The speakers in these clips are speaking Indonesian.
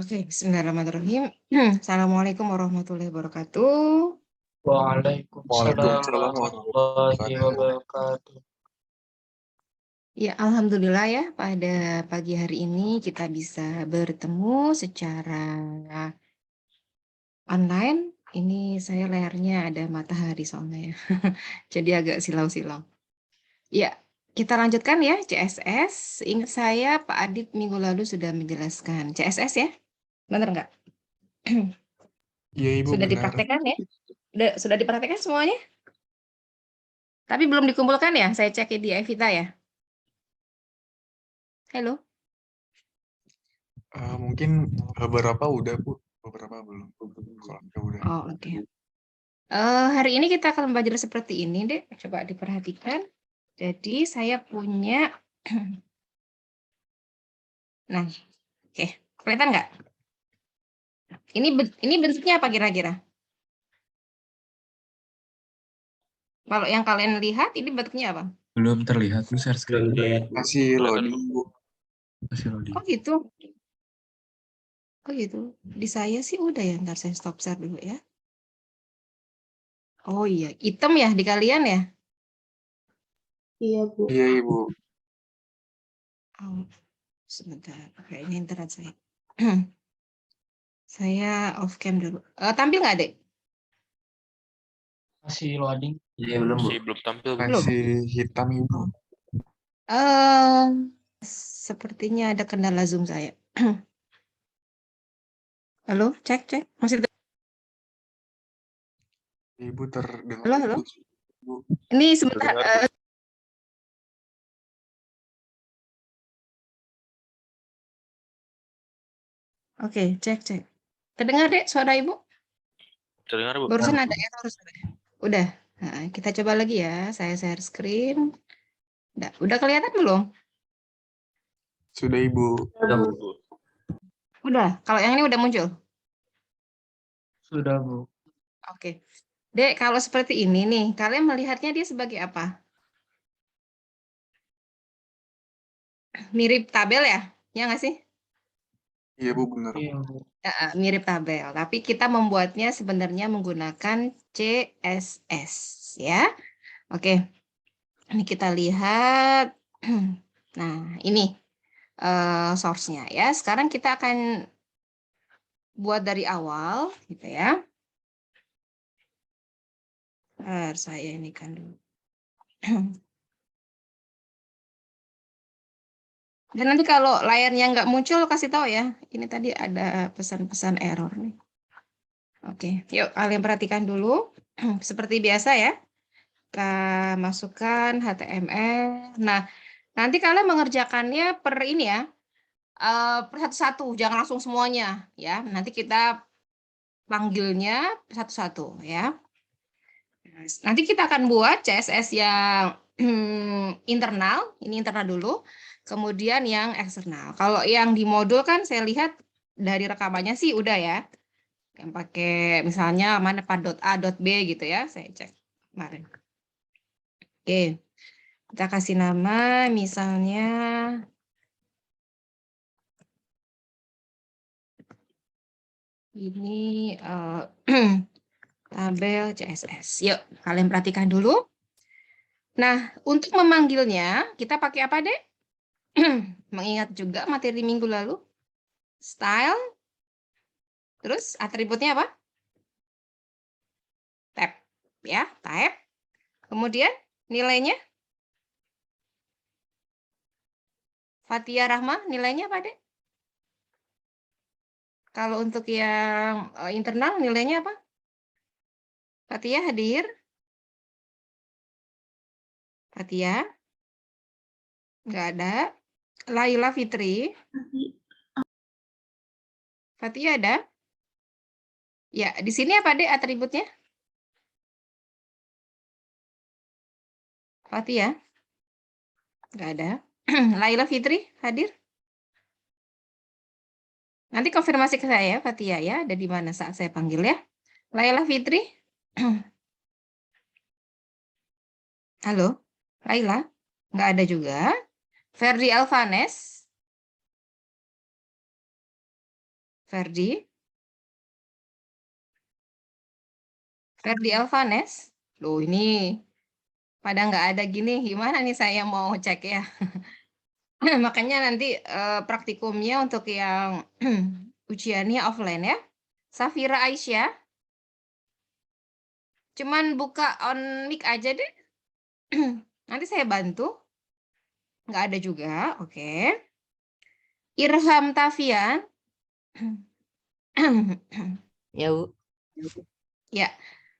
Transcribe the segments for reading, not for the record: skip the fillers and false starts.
Oke, bismillahirrahmanirrahim. Assalamualaikum warahmatullahi wabarakatuh. Waalaikumsalam Waalaikumsalam warahmatullahi wabarakatuh. Ya, alhamdulillah ya, pada pagi hari ini kita bisa bertemu secara online. Ini saya layarnya ada matahari soalnya ya. Jadi agak silau-silau. Ya, kita lanjutkan ya CSS. Ingat saya Pak Adit minggu lalu sudah menjelaskan CSS ya. Benar nggak? Iya Ibu Sudah benar. dipraktekkan ya? Sudah dipraktekkan semuanya? Tapi belum dikumpulkan ya? Saya cek di Evita ya. Halo. Mungkin beberapa udah Bu, beberapa belum. Kalau udah. Oh, oke. Hari ini kita akan belajar seperti ini, Dek. Coba diperhatikan. Jadi saya punya, nah, oke, kelihatan nggak? Ini bentuknya apa kira-kira? Kalau yang kalian lihat, ini bentuknya apa? Belum terlihat Bu share screen. Masih loading Bu. Masih loading. Oh gitu. Oh gitu. Di saya sih udah ya. Ntar saya stop share dulu ya. Oh iya, hitam ya di kalian ya? Iya, Bu. Iya Ibu. Oh, sebentar. Kayaknya internet saya. Saya off cam dulu. Tampil nggak, Dek? Masih loading? Iya belum Bu. Belum tampil. Masih hitam Ibu. Sepertinya ada kendala Zoom saya. Halo, cek. Masih Ibu terdengar. Halo. Bu. Ini sebentar. Oke, cek. Terdengar, Dek, suara Ibu? Terdengar Bu? Barusan ada error. Udah. Nah, kita coba lagi ya. Saya share screen. Udah kelihatan belum? Sudah Ibu. Udah. Kalau yang ini udah muncul. Sudah, Bu. Oke. Dek, kalau seperti ini nih, kalian melihatnya dia sebagai apa? Mirip tabel ya? Ya nggak sih? Iya Bu benar. Iya, Bu. Mirip tabel. Tapi kita membuatnya sebenarnya menggunakan CSS. Ya. Oke. Ini kita lihat. Nah, ini source-nya ya. Sekarang kita akan buat dari awal, gitu ya. Saya ini kan dulu. Dan nanti kalau layarnya nggak muncul, kasih tahu ya. Ini tadi ada pesan-pesan error nih. Oke, yuk kalian perhatikan dulu. Seperti biasa ya. Kita masukkan HTML. Nah, nanti kalian mengerjakannya per ini ya. Per satu-satu, jangan langsung semuanya ya. Nanti kita panggilnya satu-satu ya. Nanti kita akan buat CSS yang internal, ini internal dulu, kemudian yang eksternal. Kalau yang di modul kan saya lihat dari rekamannya sih udah ya. Yang pakai misalnya mana .a, .b gitu ya, saya cek kemarin. Oke, kita kasih nama misalnya ini tabel CSS. Yuk, kalian perhatikan dulu. Nah, untuk memanggilnya, kita pakai apa, Dek? Mengingat juga materi minggu lalu. Style. Terus atributnya apa? Tab. Ya, type. Kemudian nilainya? Fatia Rahma, nilainya apa, Dek? Kalau untuk yang internal, nilainya apa? Fatia hadir? Fatia? Nggak ada. Laila Fitri? Fatia ada? Ya, di sini apa, Dek, atributnya? Fatia? Nggak ada. Laila Fitri hadir? Nanti konfirmasi ke saya, Fatia ya, ada di mana saat saya panggil ya. Laila Fitri? Halo, Laila? Nggak ada juga. Ferdi Alvanes? Ferdi Alvanes. Loh, ini pada nggak ada gini, gimana nih saya mau cek ya? Makanya nanti praktikumnya untuk yang ujiannya offline ya. Safira Aisyah, cuman buka on mic aja deh. Nanti saya bantu. Nggak ada juga, oke. Irham Tafian. Ya, Bu. Ya,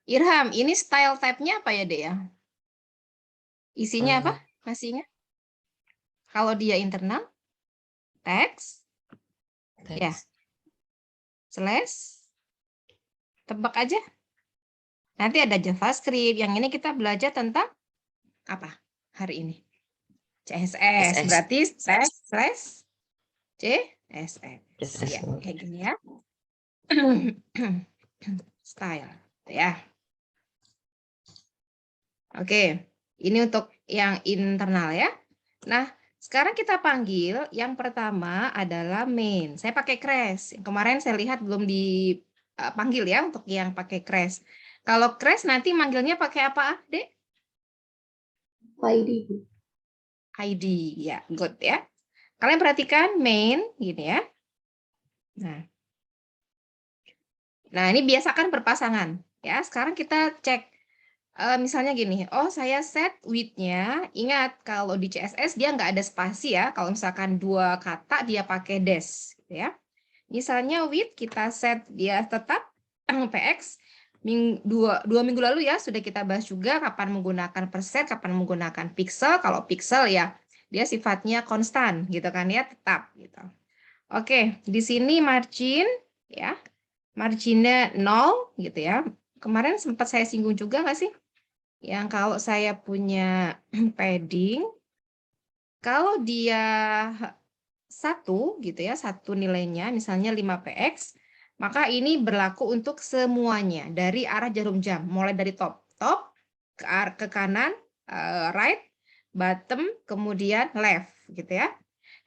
Irham, ini style type-nya apa ya, Dek ya? Isinya apa? Masih ingat? Kalau dia internal, teks, ya, Teks. slash, tebak aja. Nanti ada JavaScript. Yang ini kita belajar tentang apa hari ini? CSS. SS. Berarti teks slash CSS. CSS. Ya, kayak gini ya. Style, ya. Oke, ini untuk yang internal ya. Nah, sekarang kita panggil yang pertama adalah main. Saya pakai crash. Yang kemarin saya lihat belum dipanggil ya untuk yang pakai crash. Kalau crash nanti manggilnya pakai apa, Dek? ID, Bu. ID, ya, good ya. Kalian perhatikan main, gini ya. Nah, ini biasakan berpasangan. Ya, sekarang kita cek. Misalnya gini, oh saya set width-nya, ingat kalau di CSS dia nggak ada spasi ya, kalau misalkan 2 kata dia pakai dash, gitu ya. Misalnya width kita set dia tetap px, dua minggu lalu ya sudah kita bahas juga kapan menggunakan persen, kapan menggunakan pixel. Kalau pixel ya dia sifatnya konstan gitu kan ya, tetap gitu. Oke, di sini margin ya, marginnya 0 gitu ya. Kemarin sempat saya singgung juga nggak sih? Yang kalau saya punya padding, kalau dia 1 gitu ya, 1 nilainya misalnya 5px, maka ini berlaku untuk semuanya dari arah jarum jam, mulai dari top ke kanan, right, bottom, kemudian left gitu ya.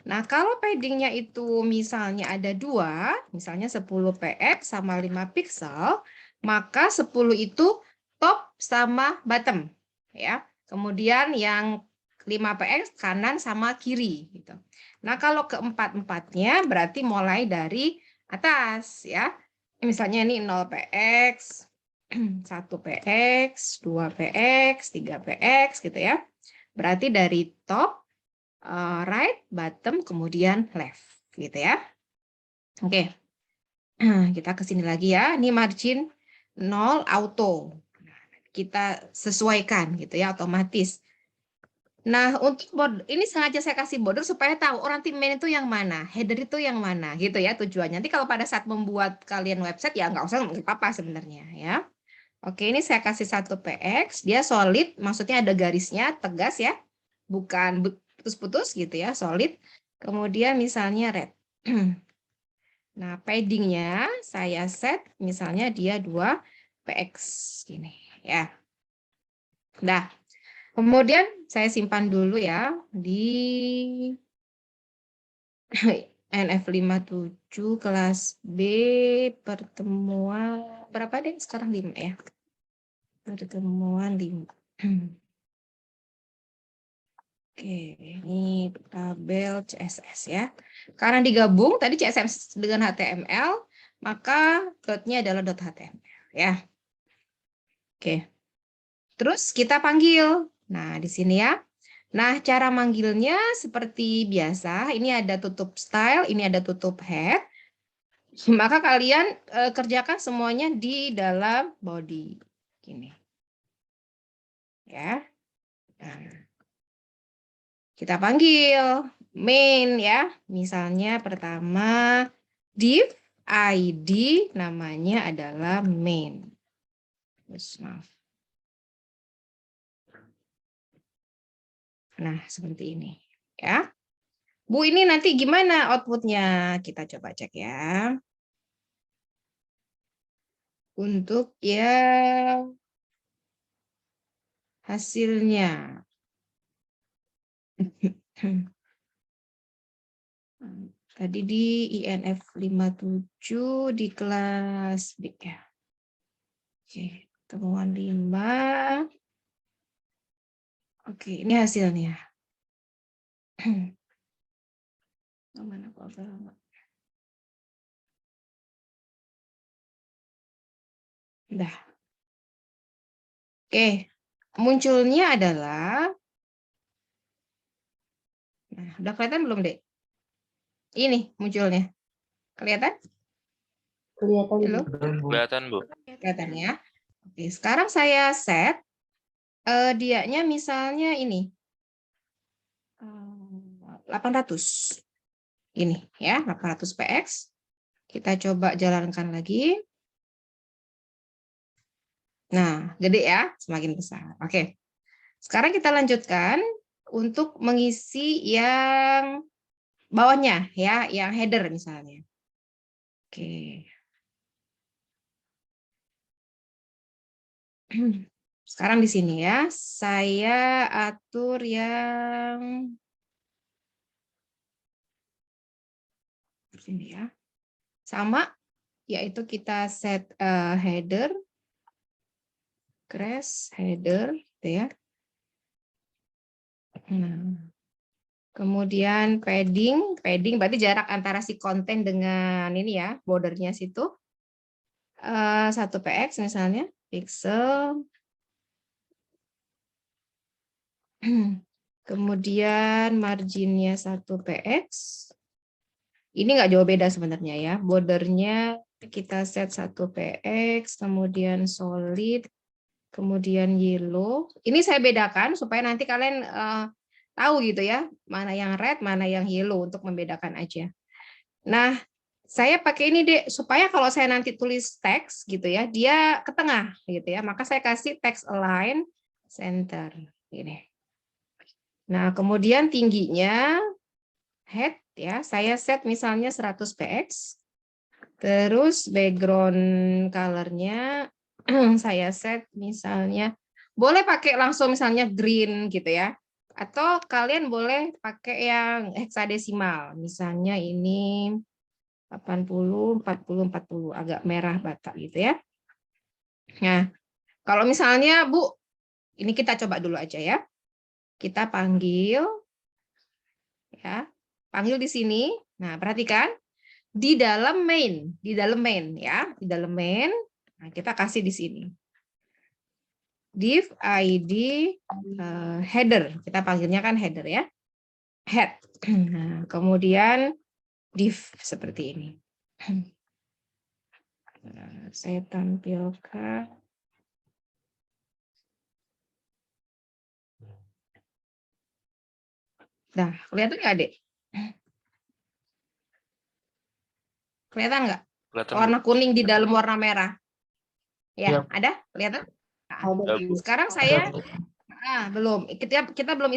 Nah, kalau paddingnya itu misalnya ada 2, misalnya 10px sama 5 pixel, maka 10 itu top sama bottom ya. Kemudian yang 5px kanan sama kiri gitu. Nah, kalau keempat-empatnya berarti mulai dari atas ya. Misalnya ini 0px, 1px, 2px, 3px gitu ya. Berarti dari top, right, bottom, kemudian left gitu ya. Oke. Kita ke sini lagi ya. Ini margin 0 auto. Kita sesuaikan gitu ya, otomatis. Nah, untuk border, ini sengaja saya kasih border supaya tahu orang tim main itu yang mana, header itu yang mana, gitu ya tujuannya. Nanti kalau pada saat membuat kalian website ya nggak usah apa-apa sebenarnya ya. Oke, ini saya kasih 1px, dia solid, maksudnya ada garisnya, tegas ya, bukan putus-putus gitu ya, solid. Kemudian misalnya red. Nah, paddingnya saya set, misalnya dia 2px gini ya. Nah. Kemudian saya simpan dulu ya di NF57 kelas B pertemuan berapa deh sekarang 5 ya. Pertemuan 5. Oke, ini tabel CSS ya. Karena digabung tadi CSS dengan HTML, maka dotnya adalah .html ya. Oke. Terus kita panggil. Nah, di sini ya. Nah, cara manggilnya seperti biasa. Ini ada tutup style, ini ada tutup head. Maka kalian kerjakan semuanya di dalam body. Gini. Ya. Nah, kita panggil main ya. Misalnya pertama div ID namanya adalah main. Maaf. Nah, seperti ini ya. Bu, ini nanti gimana outputnya? Kita coba cek ya. Untuk yang hasilnya. Tadi di INF 57 di kelas B ya. Oke, temuan 5. Oke, ini hasilnya. Mana program? Udah. Oke, munculnya adalah, nah, udah kelihatan belum, Dek? Ini munculnya. Kelihatan? Kelihatan, Halo? Bu. Kelihatan, Bu. Kelihatan ya. Oke, sekarang saya set dianya misalnya ini. 800. Ini ya, 800 px. Kita coba jalankan lagi. Nah, gede ya, semakin besar. Oke. Sekarang kita lanjutkan untuk mengisi yang bawahnya ya, yang header misalnya. Oke. Sekarang di sini ya, saya atur yang sini ya. Sama, yaitu kita set header, crash header, gitu ya. Nah, kemudian padding berarti jarak antara si konten dengan ini ya, bordernya situ. 1 px misalnya, pixel. Kemudian marginnya 1 px. Ini nggak jauh beda sebenarnya ya. Bordernya kita set 1 px, kemudian solid, kemudian yellow. Ini saya bedakan supaya nanti kalian tahu gitu ya, mana yang red, mana yang yellow untuk membedakan aja. Nah, saya pakai ini Dek, supaya kalau saya nanti tulis teks gitu ya, dia ke tengah gitu ya. Maka saya kasih text align center gini. Nah, kemudian tingginya head ya, saya set misalnya 100 px. Terus background color-nya saya set misalnya, boleh pakai langsung misalnya green gitu ya. Atau kalian boleh pakai yang heksadesimal. Misalnya ini 80, 40, 40, agak merah bata gitu ya. Nah, kalau misalnya Bu, ini kita coba dulu aja ya. Kita panggil ya. Panggil di sini. Nah, perhatikan di dalam main ya, di dalam main. Nah, kita kasih di sini. Div ID header. Kita panggilnya kan header ya. Head. Nah, kemudian div seperti ini. Saya tampilkan. Nah, kelihatan nggak, Dek? Kelihatan nggak? Kelihatan, Bu. Warna kuning di dalam warna merah. Ya, Yap. ada? Kelihatan? Nah, Ada, Bu. sekarang saya belum. Kita belum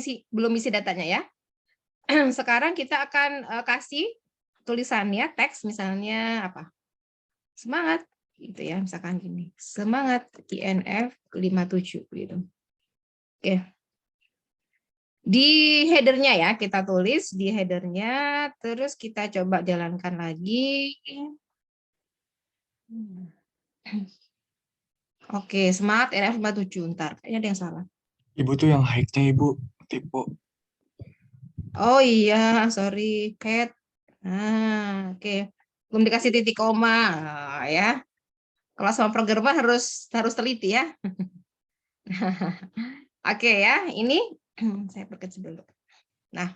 isi datanya ya. Sekarang kita akan kasih tulisannya, teks misalnya apa? Semangat gitu ya, misalkan gini. Semangat INF 57 gitu. Oke. Di headernya ya, kita tulis di headernya, terus kita coba jalankan lagi. Oke, semangat INF 57. Ntar, kayaknya ada yang salah. Ibu tuh yang high-nya ibu, tipe. Oh iya, sorry, Cat. Nah, oke. Belum dikasih titik koma ya. Kalau sama programmer harus teliti ya. Oke ya, ini saya perkecil dulu. Nah,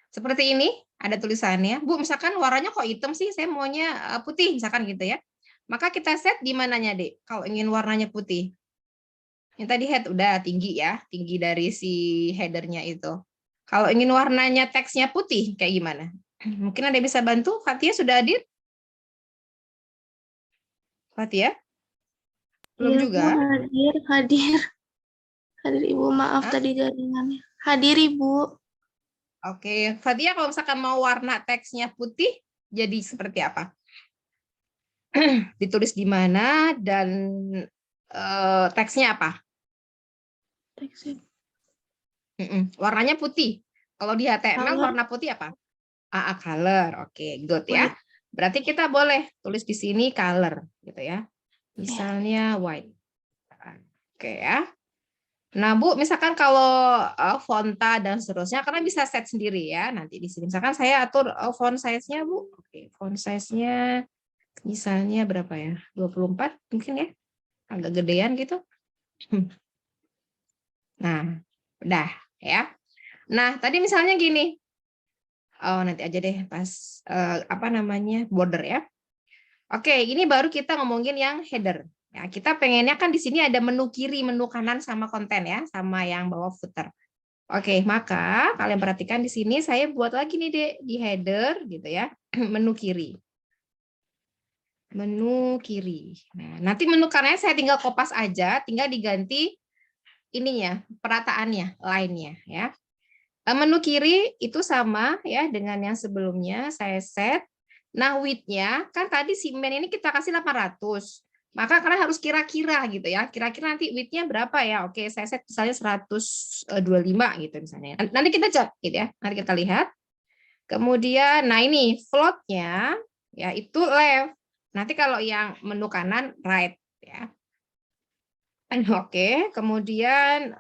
seperti ini ada tulisannya. Bu, misalkan warnanya kok hitam sih? Saya maunya putih, misalkan gitu ya. Maka kita set di mananya, Dek? Kalau ingin warnanya putih. Yang tadi head udah tinggi ya, tinggi dari si headernya itu. Kalau ingin warnanya teksnya putih, kayak gimana? Mungkin ada yang bisa bantu? Fatia sudah hadir? Fatia? Belum Iya, juga? Bu, hadir. Hadir Ibu, maaf tadi jaringannya. Hadir Ibu. Oke, Fatia kalau misalkan mau warna teksnya putih, jadi seperti apa? Ditulis di mana dan teksnya apa? Teksnya. Warnanya putih. Kalau di HTML Color. warna putih apa? Color. Oke, good ya. Berarti kita boleh tulis di sini color gitu ya. Misalnya white. Oke ya. Nah, Bu, misalkan kalau fonta dan seterusnya, karena bisa set sendiri ya. Nanti di sini misalkan saya atur font size-nya, Bu. Oke, font size-nya misalnya berapa ya? 24 mungkin ya. Agak gedean gitu. Nah, udah ya. Nah, tadi misalnya gini. Oh, nanti aja deh pas apa namanya? Border ya. Oke, ini baru kita ngomongin yang header. Ya, kita pengennya kan di sini ada menu kiri, menu kanan sama konten ya, sama yang bawah footer. Oke, maka kalian perhatikan di sini saya buat lagi nih Dek, di header gitu ya, menu kiri. Menu kiri. Nah, nanti menu kanannya saya tinggal kopas aja, tinggal diganti ininya, perataannya, line-nya ya. Menu kiri itu sama ya dengan yang sebelumnya saya set. Nah, width-nya kan tadi si main ini kita kasih 800. Maka kalian harus kira-kira gitu ya. Kira-kira nanti width-nya berapa ya? Oke, saya set misalnya 125 gitu misalnya. Nanti kita cek gitu ya. Nanti kita lihat. Kemudian nah ini float-nya ya itu left. Nanti kalau yang menu kanan right ya. Oke, kemudian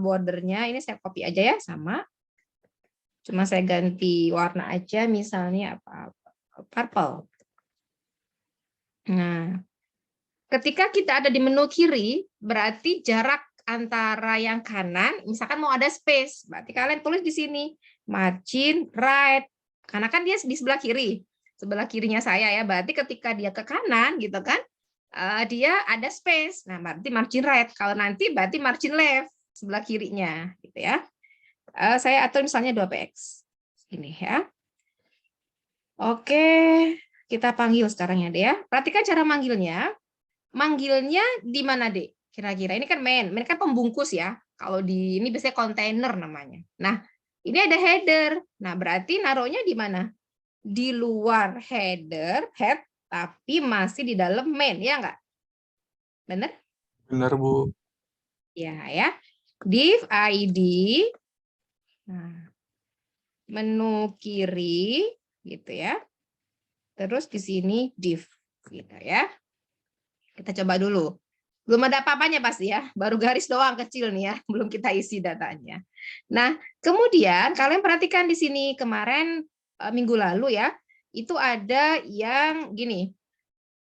bordernya ini saya copy aja ya sama. Cuma saya ganti warna aja misalnya apa? Purple. Nah, ketika kita ada di menu kiri, berarti jarak antara yang kanan, misalkan mau ada space, berarti kalian tulis di sini margin right, karena kan dia di sebelah kiri, sebelah kirinya saya ya, berarti ketika dia ke kanan gitu kan, dia ada space, nah berarti margin right, kalau nanti berarti margin left, sebelah kirinya, gitu ya. Saya atur misalnya 2px, ini ya. Oke, kita panggil sekarang ya, Dek ya. Perhatikan cara manggilnya. Manggilnya di mana, Dek? Kira-kira ini kan main kan pembungkus ya. Kalau di ini biasanya kontainer namanya. Nah, ini ada header. Nah, berarti naruhnya di mana? Di luar header, head, tapi masih di dalam main, ya enggak? Benar? Benar, Bu. Ya. Div ID. Nah, menu kiri gitu ya. Terus di sini div gitu ya. Kita coba dulu. Belum ada apa-apanya pasti ya, baru garis doang kecil nih ya, belum kita isi datanya. Nah, kemudian kalian perhatikan di sini kemarin minggu lalu ya, itu ada yang gini.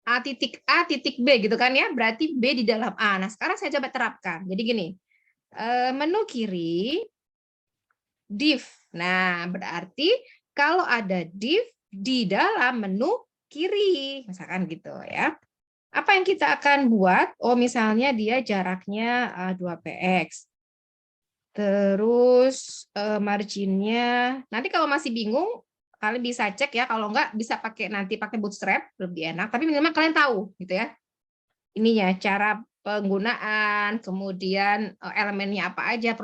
A titik B gitu kan ya, berarti B di dalam A. Nah, sekarang saya coba terapkan. Jadi gini. Menu kiri div. Nah, berarti kalau ada div di dalam menu kiri, misalkan gitu ya. Apa yang kita akan buat? Oh, misalnya dia jaraknya 2px. Terus marginnya, nanti kalau masih bingung, kalian bisa cek ya. Kalau enggak, bisa nanti pakai bootstrap, lebih enak. Tapi minimal kalian tahu gitu ya. Ininya, cara penggunaan, kemudian elemennya apa aja,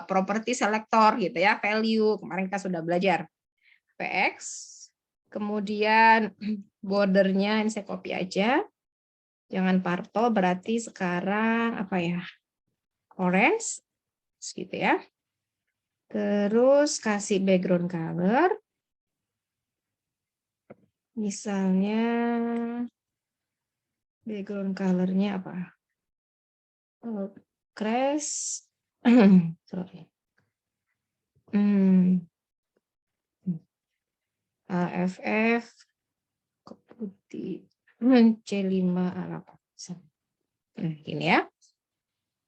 property selector gitu ya, value. Kemarin kita sudah belajar. px. Kemudian bordernya ini saya copy aja. Jangan purple, berarti sekarang apa ya? Orange, gitu ya. Terus kasih background color. Misalnya background colornya apa? Crash. Sorry. AFF putih. C5 A8. Gini ya.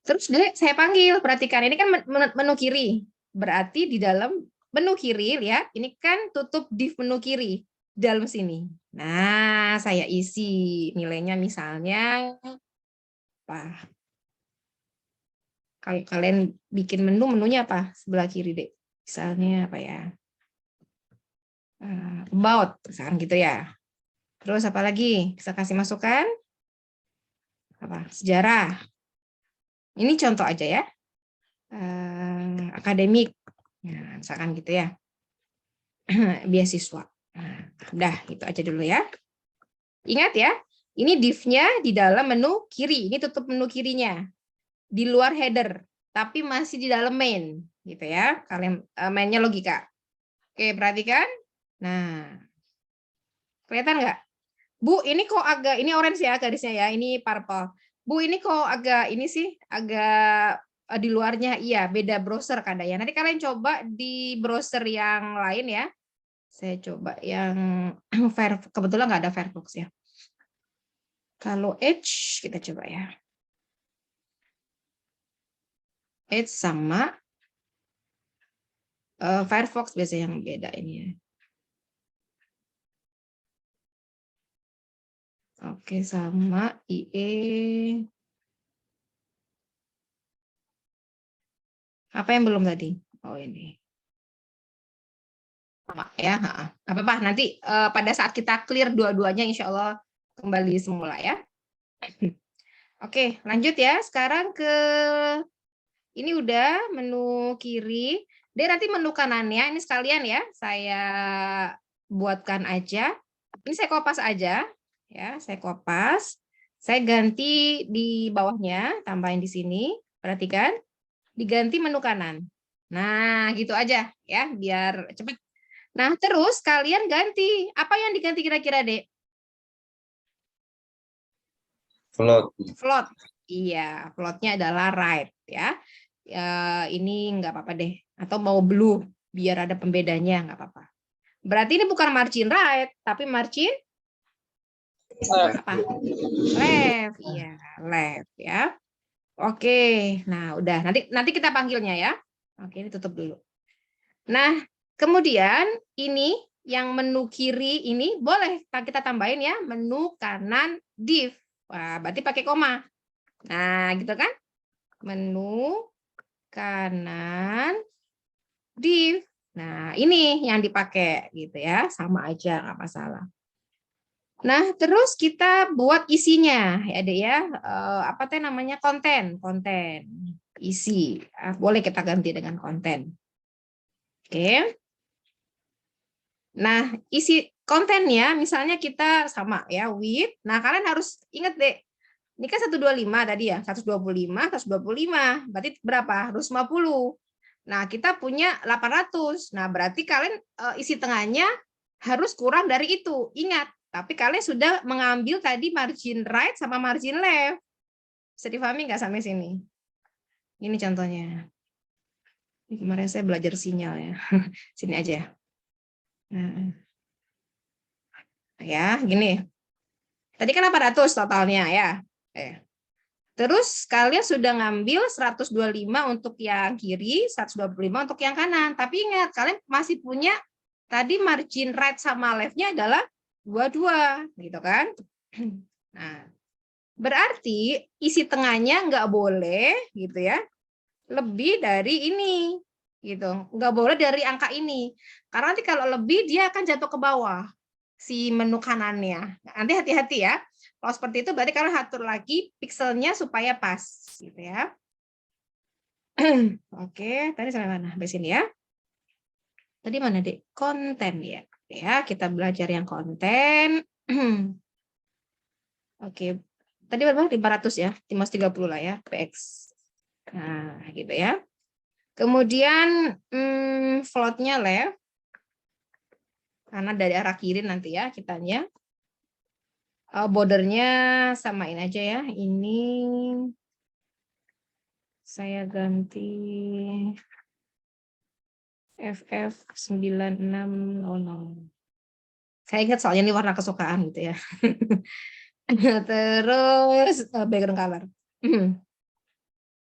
Terus saya panggil, perhatikan ini kan menu kiri. Berarti di dalam menu kiri, lihat, ini kan tutup div menu kiri dalam sini. Nah, saya isi nilainya misalnya apa? Kalau kalian bikin menunya apa? Sebelah kiri, Dek. Misalnya apa ya? About, misalkan gitu ya. Terus apa lagi? Bisa kasih masukan? Apa? Sejarah. Ini contoh aja ya. Akademik. Nah, misalkan gitu ya. Beasiswa. Nah, udah, itu aja dulu ya. Ingat ya, ini div-nya di dalam menu kiri. Ini tutup menu kirinya. Di luar header, tapi masih di dalam main. Gitu ya. Kalian mainnya logika. Oke, perhatikan. Nah, kelihatan nggak? Bu, ini kok agak, ini orange ya garisnya ya, ini purple. Bu, ini kok agak, ini sih, agak di luarnya, iya, beda browser kadang. Nanti kalian coba di browser yang lain ya. Saya coba yang Firefox, kebetulan nggak ada Firefox ya. Kalau Edge, kita coba ya. Edge sama Firefox biasanya yang beda ini ya. Oke, sama IE. Apa yang belum tadi? Oh, ini. Sama ya. Apa-apa, nanti pada saat kita clear dua-duanya, insya Allah kembali semula ya. Oke, lanjut ya. Sekarang ke ini udah menu kiri. Dan nanti menu kanannya, ini sekalian ya, saya buatkan aja. Ini saya kopas aja. Ya, saya kopas. Saya ganti di bawahnya, tambahin di sini. Perhatikan, diganti menu kanan. Nah, gitu aja ya, biar cepat. Nah, terus kalian ganti. Apa yang diganti kira-kira, Dek? Float. Float. Iya, floatnya adalah right ya. Ini nggak apa-apa deh. Atau mau blue, biar ada pembedanya, nggak apa-apa. Berarti ini bukan margin right, tapi margin apa? Left, iya, left ya. Oke, nah udah. Nanti kita panggilnya ya. Oke, ini tutup dulu. Nah, kemudian ini yang menu kiri ini boleh kita tambahin ya, menu kanan div. Wah, berarti pakai koma. Nah, gitu kan? Menu kanan div. Nah, ini yang dipakai gitu ya, sama aja nggak masalah. Nah, terus kita buat isinya ya, Dek ya. Apa teh namanya? Konten, isi. Boleh kita ganti dengan konten. Oke. Nah, isi kontennya misalnya kita sama ya, with. Nah, kalian harus ingat, Dek. Ini kan 125 tadi ya, 125, 125. Berarti berapa? Harus 50. Nah, kita punya 800. Nah, berarti kalian isi tengahnya harus kurang dari itu. Ingat, tapi kalian sudah mengambil tadi margin right sama margin left. Bisa difahami nggak sampai sini? Ini contohnya. Ini kemarin saya belajar sinyal ya. Sini aja. Nah, ya, gini. Tadi kan 800 totalnya ya. Terus kalian sudah ngambil 125 untuk yang kiri, 125 untuk yang kanan. Tapi ingat, kalian masih punya tadi margin right sama left-nya adalah 22, gitu kan? Nah, berarti isi tengahnya nggak boleh, gitu ya, lebih dari ini, gitu. Nggak boleh dari angka ini. Karena nanti kalau lebih, dia akan jatuh ke bawah, si menu kanannya. Nanti hati-hati ya. Kalau seperti itu berarti kalian atur lagi pikselnya supaya pas, gitu ya. Oke, tadi sampai mana? Sampai sini ya. Tadi mana, Dek? Konten ya. Ya, kita belajar yang konten. Oke. Tadi berapa? 500 ya. 530 lah ya, PX. Nah, gitu ya. Kemudian floatnya left. Karena dari arah kiri nanti ya kitanya. Bordernya samain aja ya. Ini saya ganti FF9600. Saya ingat soalnya ini warna kesukaan gitu ya. Terus background color.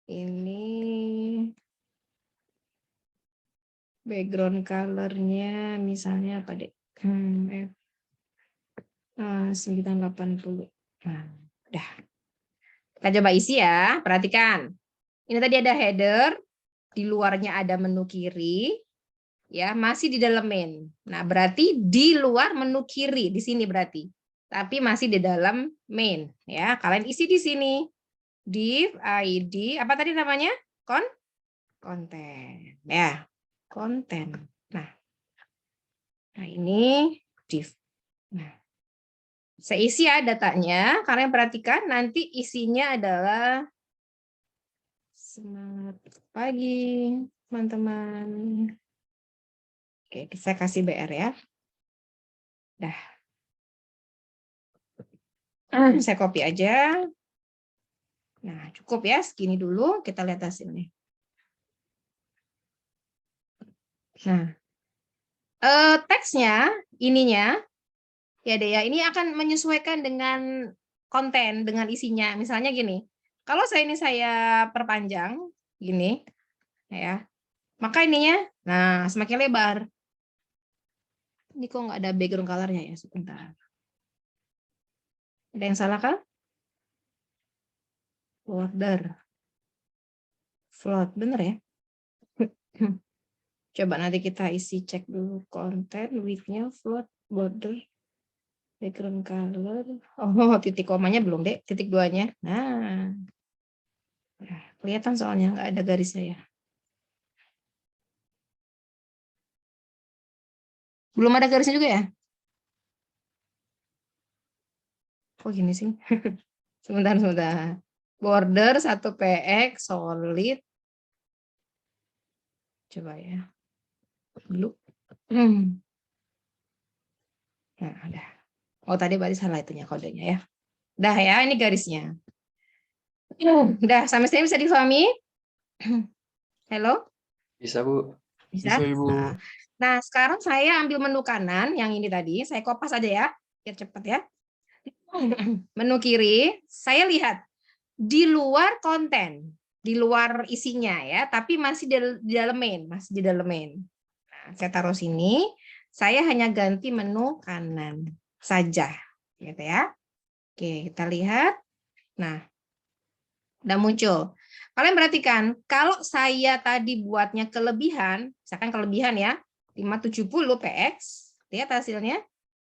Ini background colornya misalnya apa, Dek? 980. Nah, udah. Kita coba isi ya, perhatikan. Ini tadi ada header, di luarnya ada menu kiri, ya masih di dalam main. Nah, berarti di luar menu kiri di sini berarti, tapi masih di dalam main. Ya, kalian isi di sini. Div ID apa tadi namanya? Konten. Ya, konten. Nah ini div. Nah. Saya isi ya datanya, kalian perhatikan nanti isinya adalah semangat pagi, teman-teman. Oke, saya kasih BR ya. Dah. Saya copy aja. Nah, cukup ya, segini dulu. Kita lihat hasilnya. Nah, teksnya, ininya, ya deh ya, ini akan menyesuaikan dengan konten, dengan isinya. Misalnya gini, kalau saya perpanjang, gini, ya, maka ininya, nah semakin lebar. Ini kok nggak ada background color-nya ya, sebentar. Ada yang salah kah? Border. Float, bener ya? Coba nanti kita isi cek dulu konten, width-nya, float, border, background color. Oh, titik komanya belum deh, titik 2-nya. Nah, kelihatan soalnya nggak ada garisnya ya. Belum ada garisnya juga ya? Kok gini sih? Sebentar. Border 1 px solid. Coba ya. Dulu. Nah, udah. Oh, tadi berarti salah itunya kodenya ya. Dah ya, ini garisnya. Udah, sampai sini bisa difahami? Halo? Bisa, Bu. Bisa? Bisa, Ibu. Nah, sekarang saya ambil menu kanan, yang ini tadi. Saya kopas aja ya, biar cepat ya. Menu kiri, saya lihat di luar konten, di luar isinya ya, tapi masih di dalam main, masih di dalam main. Nah, saya taruh sini, saya hanya ganti menu kanan saja, gitu ya. Oke, kita lihat. Nah, udah muncul. Kalian perhatikan, kalau saya tadi buatnya kelebihan, misalkan kelebihan ya, 570 px, lihat hasilnya.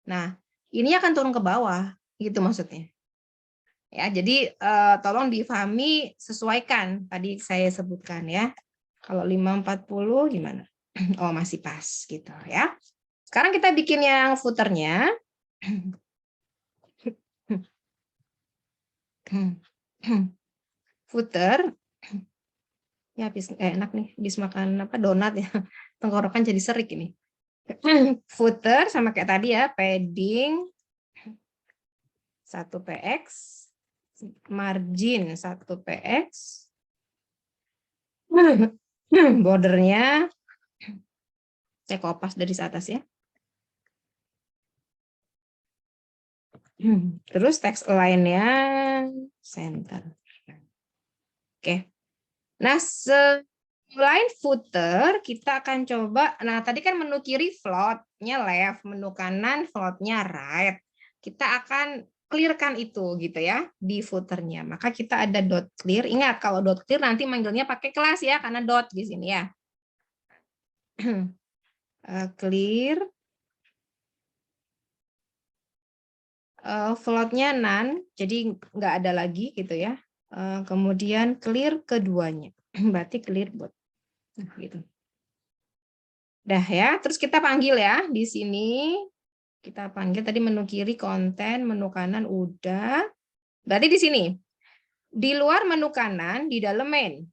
Nah, ini akan turun ke bawah, gitu maksudnya. Ya, jadi tolong difahami, sesuaikan tadi saya sebutkan ya. Kalau 540 gimana? Oh, masih pas gitu ya. Sekarang kita bikin yang footernya. Footer. Ya, habis enak nih, habis makan apa donat ya. Tenggorokan jadi serik ini. Footer sama kayak tadi ya, padding 1 px, margin 1 px, bordernya saya kopas dari atas ya. Terus text align-nya center. Oke. Nah, selain footer, kita akan coba, nah tadi kan menu kiri float-nya left, menu kanan float-nya right. Kita akan clear-kan itu gitu ya di footer-nya. Maka kita ada dot clear. Ingat kalau dot clear nanti manggilnya pakai kelas ya karena dot di sini ya. Clear. Float-nya none, jadi nggak ada lagi gitu ya. Kemudian clear keduanya, berarti clear both. Nah, gitu. Dah ya, terus kita panggil ya di sini. Kita panggil tadi menu kiri konten, menu kanan udah. Berarti di sini. Di luar menu kanan, di dalam main.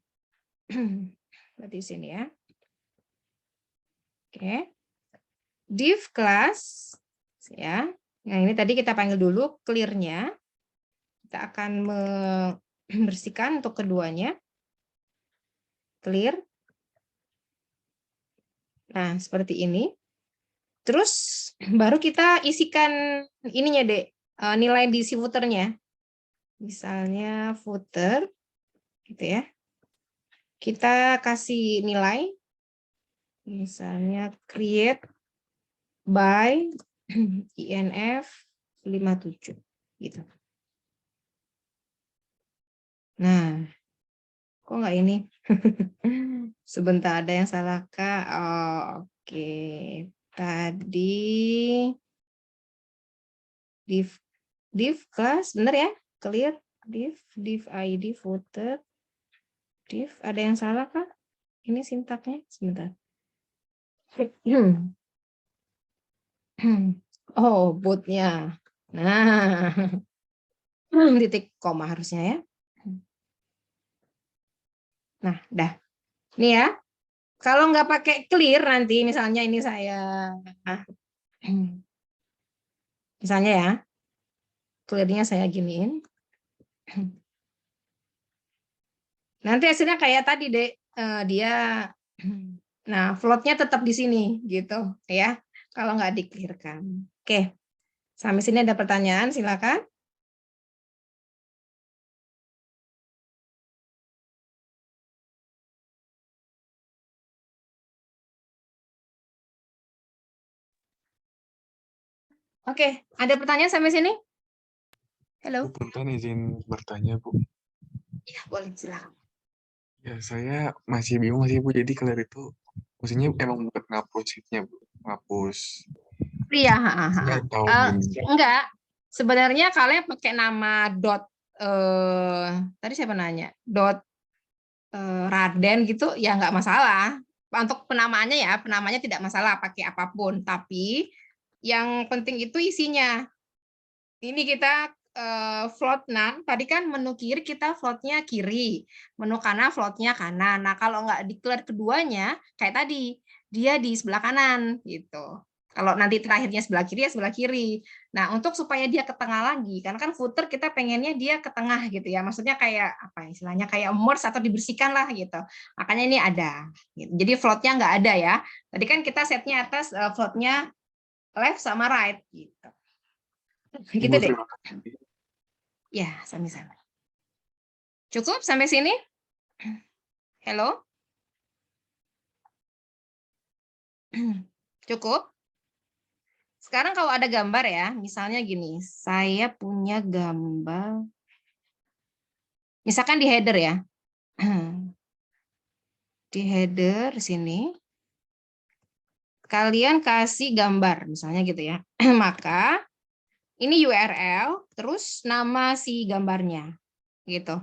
Berarti di sini ya. Oke. Div class ya. Nah, ini tadi kita panggil dulu clear-nya. Kita akan membersihkan untuk keduanya. Clear. Nah, seperti ini. Terus baru kita isikan ininya, Dek. Nilai di si footer-nya. Misalnya footer gitu ya. Kita kasih nilai. Misalnya create by INF 57 gitu. Nah, kok nggak ini? Sebentar, ada yang salah Kak. Oh, oke. Tadi div class benar ya? Clear div ID footer div, ada yang salah Kak? Ini sintaknya sebentar. Oh, bootnya. Nah, titik koma harusnya ya. Nah, dah. Nih ya. Kalau nggak pakai clear nanti, misalnya ini saya Misalnya ya, clear-nya saya giniin. Nanti hasilnya kayak tadi, Dek. Dia, nah, float-nya tetap di sini, gitu ya. Kalau nggak di-clear-kan. Oke, sampai sini ada pertanyaan, silakan. Oke, ada pertanyaan sampai sini? Halo? Bu, punten izin bertanya, Bu. Iya, boleh, silakan. Ya, saya masih bingung sih, Bu. Jadi clear itu, maksudnya emang buat ngapus sheet-nya, Bu. Ngapus. Iya, Atau enggak. Sebenarnya kalian pakai nama dot, tadi siapa nanya? Dot Raden gitu, ya nggak masalah. Untuk penamaannya ya, penamanya tidak masalah pakai apapun. Tapi yang penting itu isinya. Ini kita float nan, tadi kan menu kiri kita floatnya kiri, menu kanan floatnya kanan. Nah kalau nggak declare keduanya, kayak tadi, dia di sebelah kanan gitu. Kalau nanti terakhirnya sebelah kiri ya sebelah kiri. Nah untuk supaya dia ke tengah lagi, karena kan footer kita pengennya dia ke tengah gitu ya. Maksudnya kayak apa istilahnya kayak merge atau dibersihkan lah gitu. Makanya ini ada. Gitu. Jadi floatnya nggak ada ya. Tadi kan kita setnya atas floatnya left sama right gitu. Gitu deh. Ya, sama-sama. Cukup sampai sini? Halo? Cukup? Sekarang kalau ada gambar ya, misalnya gini, saya punya gambar, misalkan di header ya. Di header sini, kalian kasih gambar, misalnya gitu ya. Maka ini URL, terus nama si gambarnya, gitu.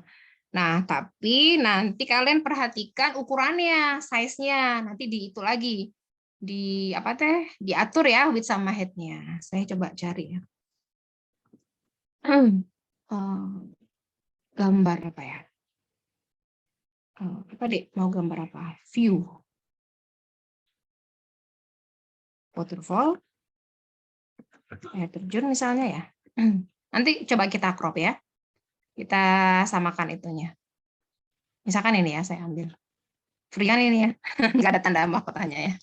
Nah, tapi nanti kalian perhatikan ukurannya, size-nya, nanti di itu lagi. Di apa teh? Diatur ya width sama height-nya. Saya coba cari ya. Gambar apa ya? Apa Dek? Mau gambar apa? View. Waterfall. Air terjun misalnya ya. Nanti coba kita crop ya. Kita samakan itunya. Misalkan ini ya, saya ambil. Free kan ini ya. Nggak ada tanda mahkotanya ya.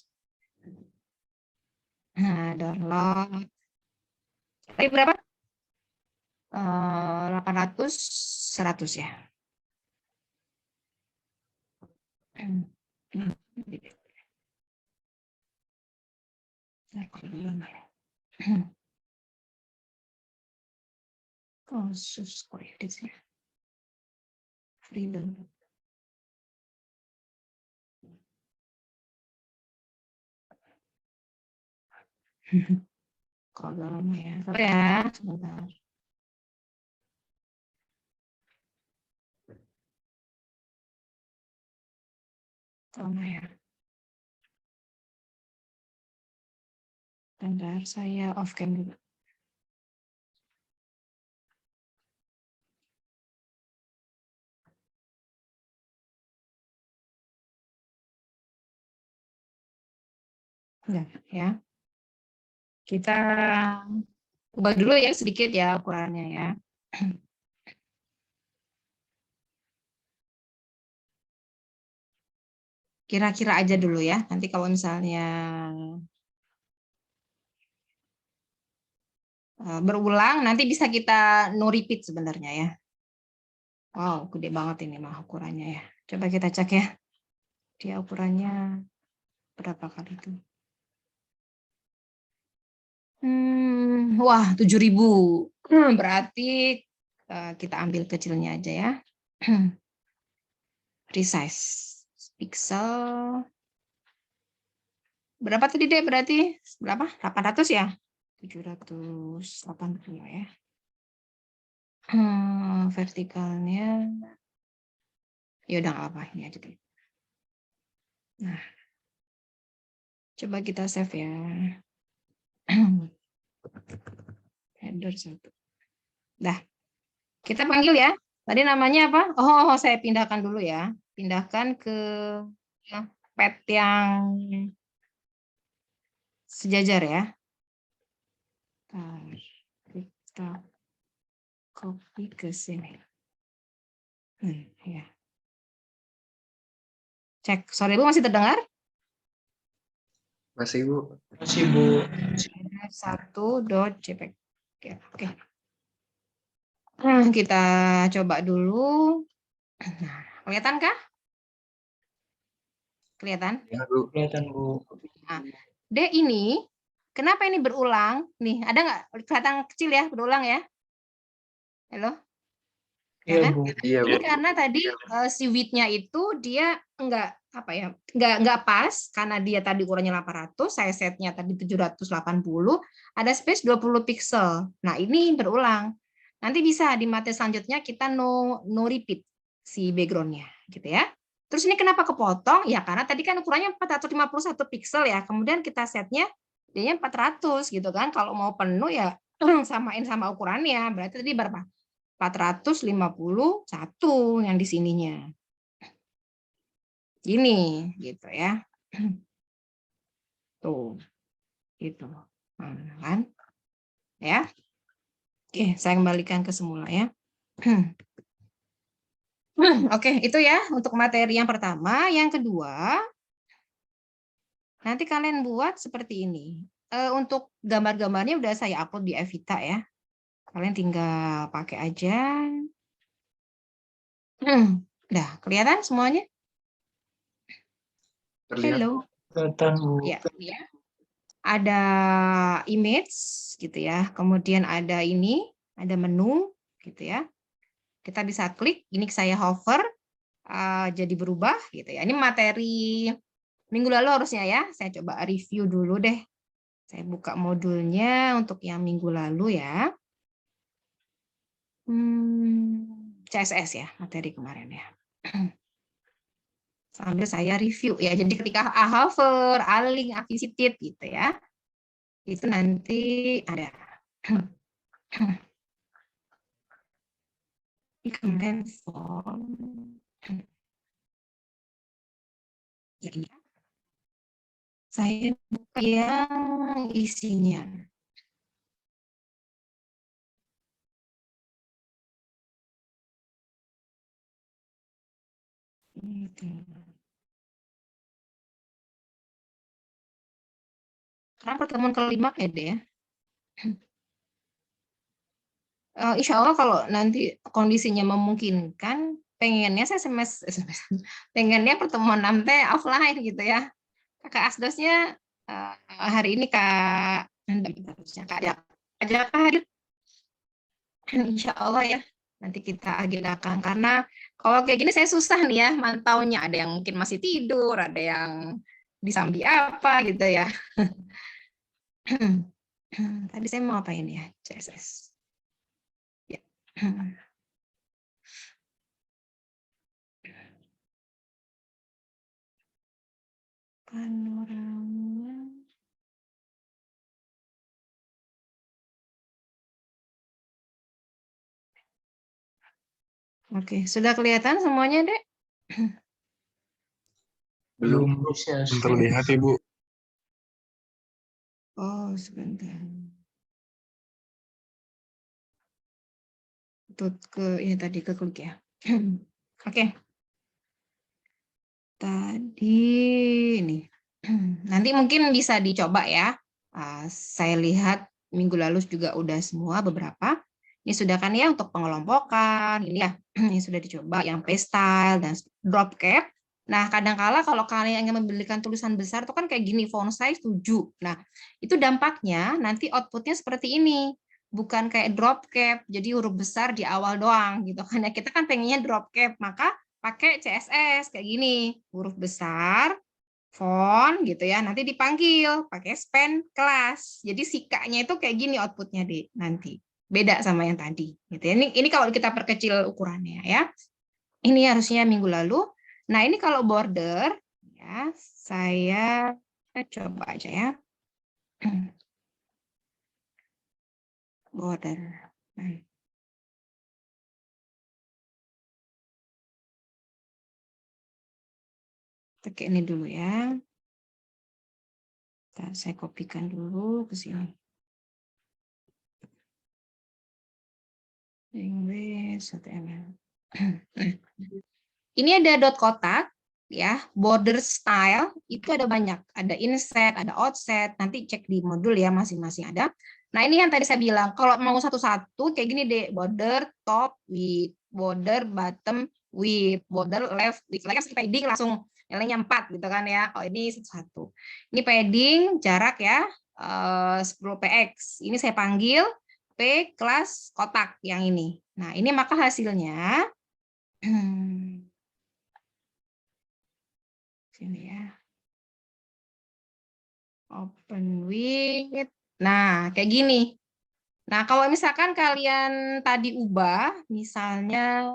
Nah, download. Tadi berapa? 800, 100 ya. Kasus koreksi. Freedom. Kalau lama ya. Sorry ya, sebentar. Lama ya. Bentar, saya off cam dulu. Ya. Kita ubah dulu ya sedikit ya ukurannya ya. Kira-kira aja dulu ya. Nanti kalau misalnya berulang, nanti bisa kita no repeat sebenarnya ya. Wow, gede banget ini mah ukurannya ya. Coba kita cek ya. Dia ukurannya berapa kali itu? Wah, 7.000. Berarti kita ambil kecilnya aja ya. Resize. Pixel. Berapa tadi deh berarti? Berapa? 800 ya? 780 ya. Vertikalnya. Ya udah nggak apa ini aja deh. Nah. Coba kita save ya. Header 1. Dah. Kita panggil ya. Tadi namanya apa? Oh, saya pindahkan dulu ya. Pindahkan ke pet yang sejajar ya. Kita copy ke sini. Ya. Cek, sorry Bu, masih terdengar? Masih Bu. Masih Bu. 1.jpg. Oke. Kita coba dulu. Nah, kelihatan kah? Kelihatan? Ya Bu. Kelihatan Bu. Nah, D ini, kenapa ini berulang? Nih, ada nggak kelihatan kecil ya, berulang ya? Halo? Ya Iya kan? Bu. Iya Bu. Ini karena tadi si width-nya itu dia enggak apa ya, enggak pas karena dia tadi ukurannya 800, saya setnya tadi 780, ada space 20 pixel. Nah, ini berulang. Nanti bisa di materi selanjutnya kita no repeat si background-nya gitu ya. Terus ini kenapa kepotong? Ya karena tadi kan ukurannya 451 pixel ya. Kemudian kita setnya dia 400 gitu kan. Kalau mau penuh ya samain sama ukurannya. Berarti tadi berapa? 451 yang di sininya. Gini gitu ya. Tuh. Gitu. Nah, kan? Ya. Oke, saya kembalikan ke semula ya. Oke, itu ya untuk materi yang pertama. Yang kedua, nanti kalian buat seperti ini. Untuk gambar-gambarnya udah saya upload di Evita ya. Kalian tinggal pakai aja. Udah kelihatan semuanya? Terlihat. Hello. Kelihatan Bu. Ya, ya. Ada image gitu ya. Kemudian ada ini, ada menu gitu ya. Kita bisa klik, ini saya hover jadi berubah gitu ya. Ini materi minggu lalu harusnya ya. Saya coba review dulu deh. Saya buka modulnya untuk yang minggu lalu ya. CSS ya, materi kemarin ya. Sambil saya review ya. Jadi ketika hover, link, visited gitu ya. Itu nanti ada. Di command form. Jadi saya buka yang isinya. Karena pertemuan kelima pede ya. Insya Allah kalau nanti kondisinya memungkinkan, pengennya saya pengennya pertemuan 6 teh offline gitu ya. Kakak Asdosnya hari ini Kak Jaka hadir. Insya Allah ya nanti kita agendakan karena kalau kayak gini saya susah nih ya mantaunya, ada yang mungkin masih tidur, ada yang disambi apa gitu ya. Tadi saya mau apain ya CSS ya. Panorama. Oke, sudah kelihatan semuanya, Dek? Belum bisa belum terlihat Ibu. Oh, sebentar. Tut ke ini tadi ke klik ya. Oke. Tadi ini. Nanti mungkin bisa dicoba ya. Saya lihat minggu lalu juga udah semua beberapa. Ini sudah kan ya untuk pengelompokan. Ini ya, ini sudah dicoba yang paste style dan drop cap. Nah, kadangkala kalau kalian ingin membelikan tulisan besar itu kan kayak gini, font size 7. Nah, itu dampaknya nanti outputnya seperti ini. Bukan kayak drop cap, jadi huruf besar di awal doang gitu kan ya. Kita kan pengennya drop cap, maka pakai CSS kayak gini, huruf besar, font gitu ya, nanti dipanggil pakai span kelas. Jadi sikanya itu kayak gini outputnya deh nanti. Beda sama yang tadi gitu ya. Ini kalau kita perkecil ukurannya ya. Ini harusnya minggu lalu. Nah, ini kalau border ya, saya coba aja ya. Border. Pakai ini dulu ya. Saya kopikan dulu ke sini. English, HTML. Ini ada dot kotak, ya. Border style itu ada banyak. Ada inset, ada offset. Nanti cek di modul ya, masing-masing ada. Nah, ini yang tadi saya bilang. Kalau mau satu-satu kayak gini deh. Border top width, border bottom width, border left width. Like padding langsung nilainya 4 gitu kan ya. Oh, ini satu-satu. Ini padding jarak ya 10 px. Ini saya panggil P kelas kotak yang ini. Nah, ini maka hasilnya sini ya. Open with. Nah, kayak gini. Nah, kalau misalkan kalian tadi ubah, misalnya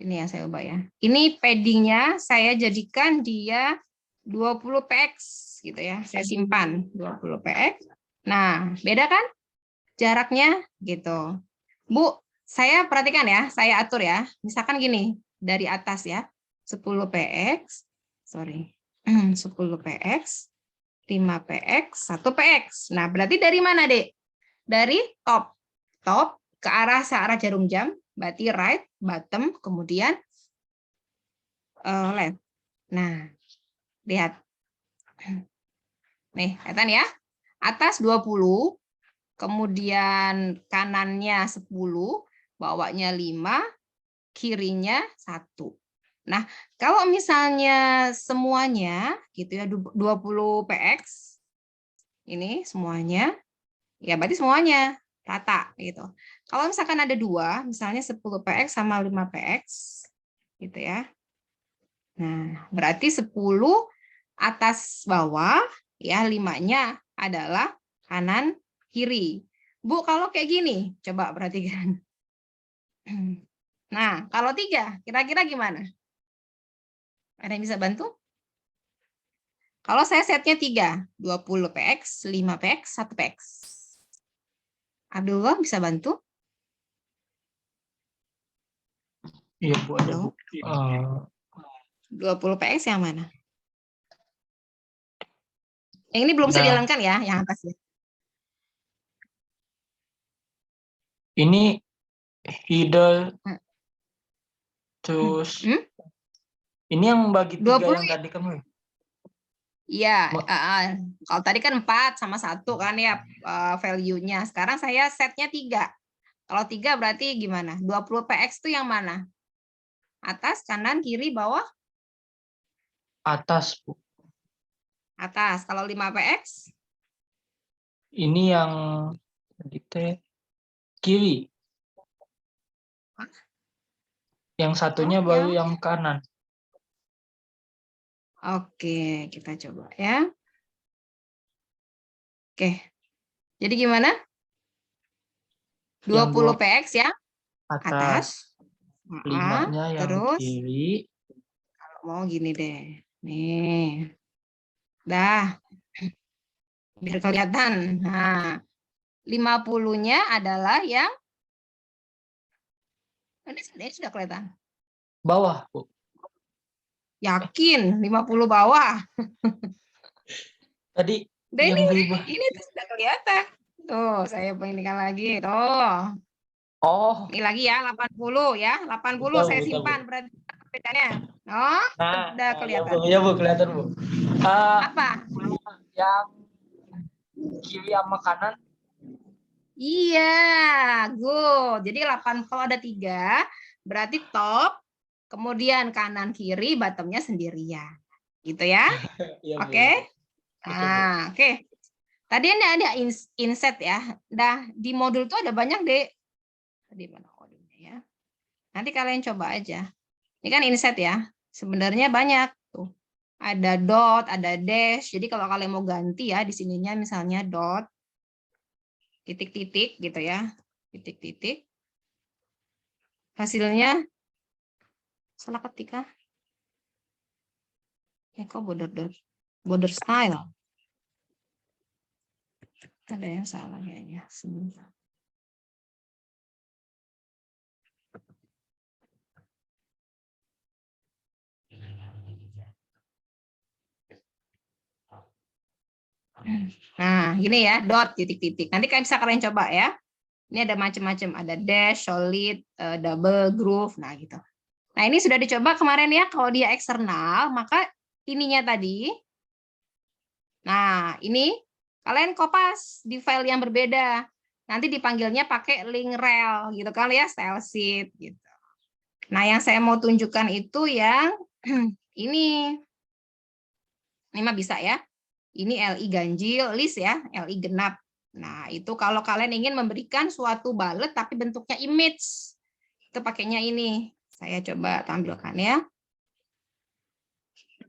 ini ya saya ubah ya. Ini paddingnya saya jadikan dia 20 px gitu ya. Saya simpan 20 px. Nah, beda kan jaraknya gitu. Bu, saya perhatikan ya, saya atur ya. Misalkan gini, dari atas ya. 10 px, sorry. 10 px, 5 px, 1 px. Nah, berarti dari mana, Dek? Dari top. Top ke arah searah jarum jam, berarti right, bottom, kemudian left. Nah, lihat. Nih, kelihatan ya? Atas 20, kemudian kanannya 10, bawahnya 5, kirinya 1. Nah, kalau misalnya semuanya gitu ya 20 px ini semuanya ya berarti semuanya rata gitu. Kalau misalkan ada 2, misalnya 10 px sama 5 px gitu ya. Nah, berarti 10 atas bawah ya 5-nya adalah kanan kiri. Bu, kalau kayak gini, coba perhatikan. Nah, kalau 3, kira-kira gimana? Ada yang bisa bantu? Kalau saya setnya 3, 20 px, 5 px, 1 px. Abdullah bisa bantu? Iya, Bu, ada, Bu. 20 px yang mana? Yang ini belum bisa Nah. dijalankan ya, yang atas ya. Ini Hidal, terus ini yang bagi 3 yang tadi kan, Bu? Iya, kalau tadi kan 4 sama 1 kan ya value-nya. Sekarang saya setnya 3. Kalau 3 berarti gimana? 20 px itu yang mana? Atas, kanan, kiri, bawah? Atas, Bu. Atas. Kalau 5 px? Ini yang kiri. Yang satunya baru yang kanan. Oke, kita coba ya. Oke. Jadi gimana? 20 px ya? Atas. 5-nya yang terus kiri. kalau mau gini deh. Nih. Dah. Biar kelihatan. Nah, 50-nya adalah yang ini sudah kelihatan. Bawah, Bu. Yakin 50 bawah. Tadi Dan yang berubah. ini tuh sudah kelihatan. Tuh, saya penginkan lagi. Tuh. Oh. Ini lagi ya 80 ya. 80 saya simpan berarti bedanya. Oh, sudah kelihatan. Ya, Bu, kelihatan, Bu. Apa? Yang kiri sama kanan. Iya, good. Jadi 8 kalau ada 3, berarti top, kemudian kanan kiri, bottomnya sendirian. Gitu ya. Oke. Nah, oke. Tadi ada inset ya. Nah, di modul itu ada banyak deh. Tadi mana kodenya ya. Nanti kalian coba aja. Ini kan inset ya. Sebenarnya banyak tuh. Ada dot, ada dash. Jadi kalau kalian mau ganti ya di sininya misalnya dot titik-titik gitu ya. Titik-titik. Hasilnya salah ketika. Ya kok border style. Ada yang salah kayaknya. Sebentar. Nah, gini ya, dot titik-titik. Nanti kalian bisa coba ya. Ini ada macam-macam, ada dash, solid, double, groove, nah gitu. Nah ini sudah dicoba kemarin ya, kalau dia eksternal, maka ininya tadi, nah ini kalian kopas di file yang berbeda, nanti dipanggilnya pakai link rel gitu kan ya, style sheet gitu. Nah yang saya mau tunjukkan itu yang ini mah bisa ya, ini LI ganjil, list ya, LI genap. Nah itu kalau kalian ingin memberikan suatu bullet tapi bentuknya image, itu pakainya ini. Saya coba tampilkan ya.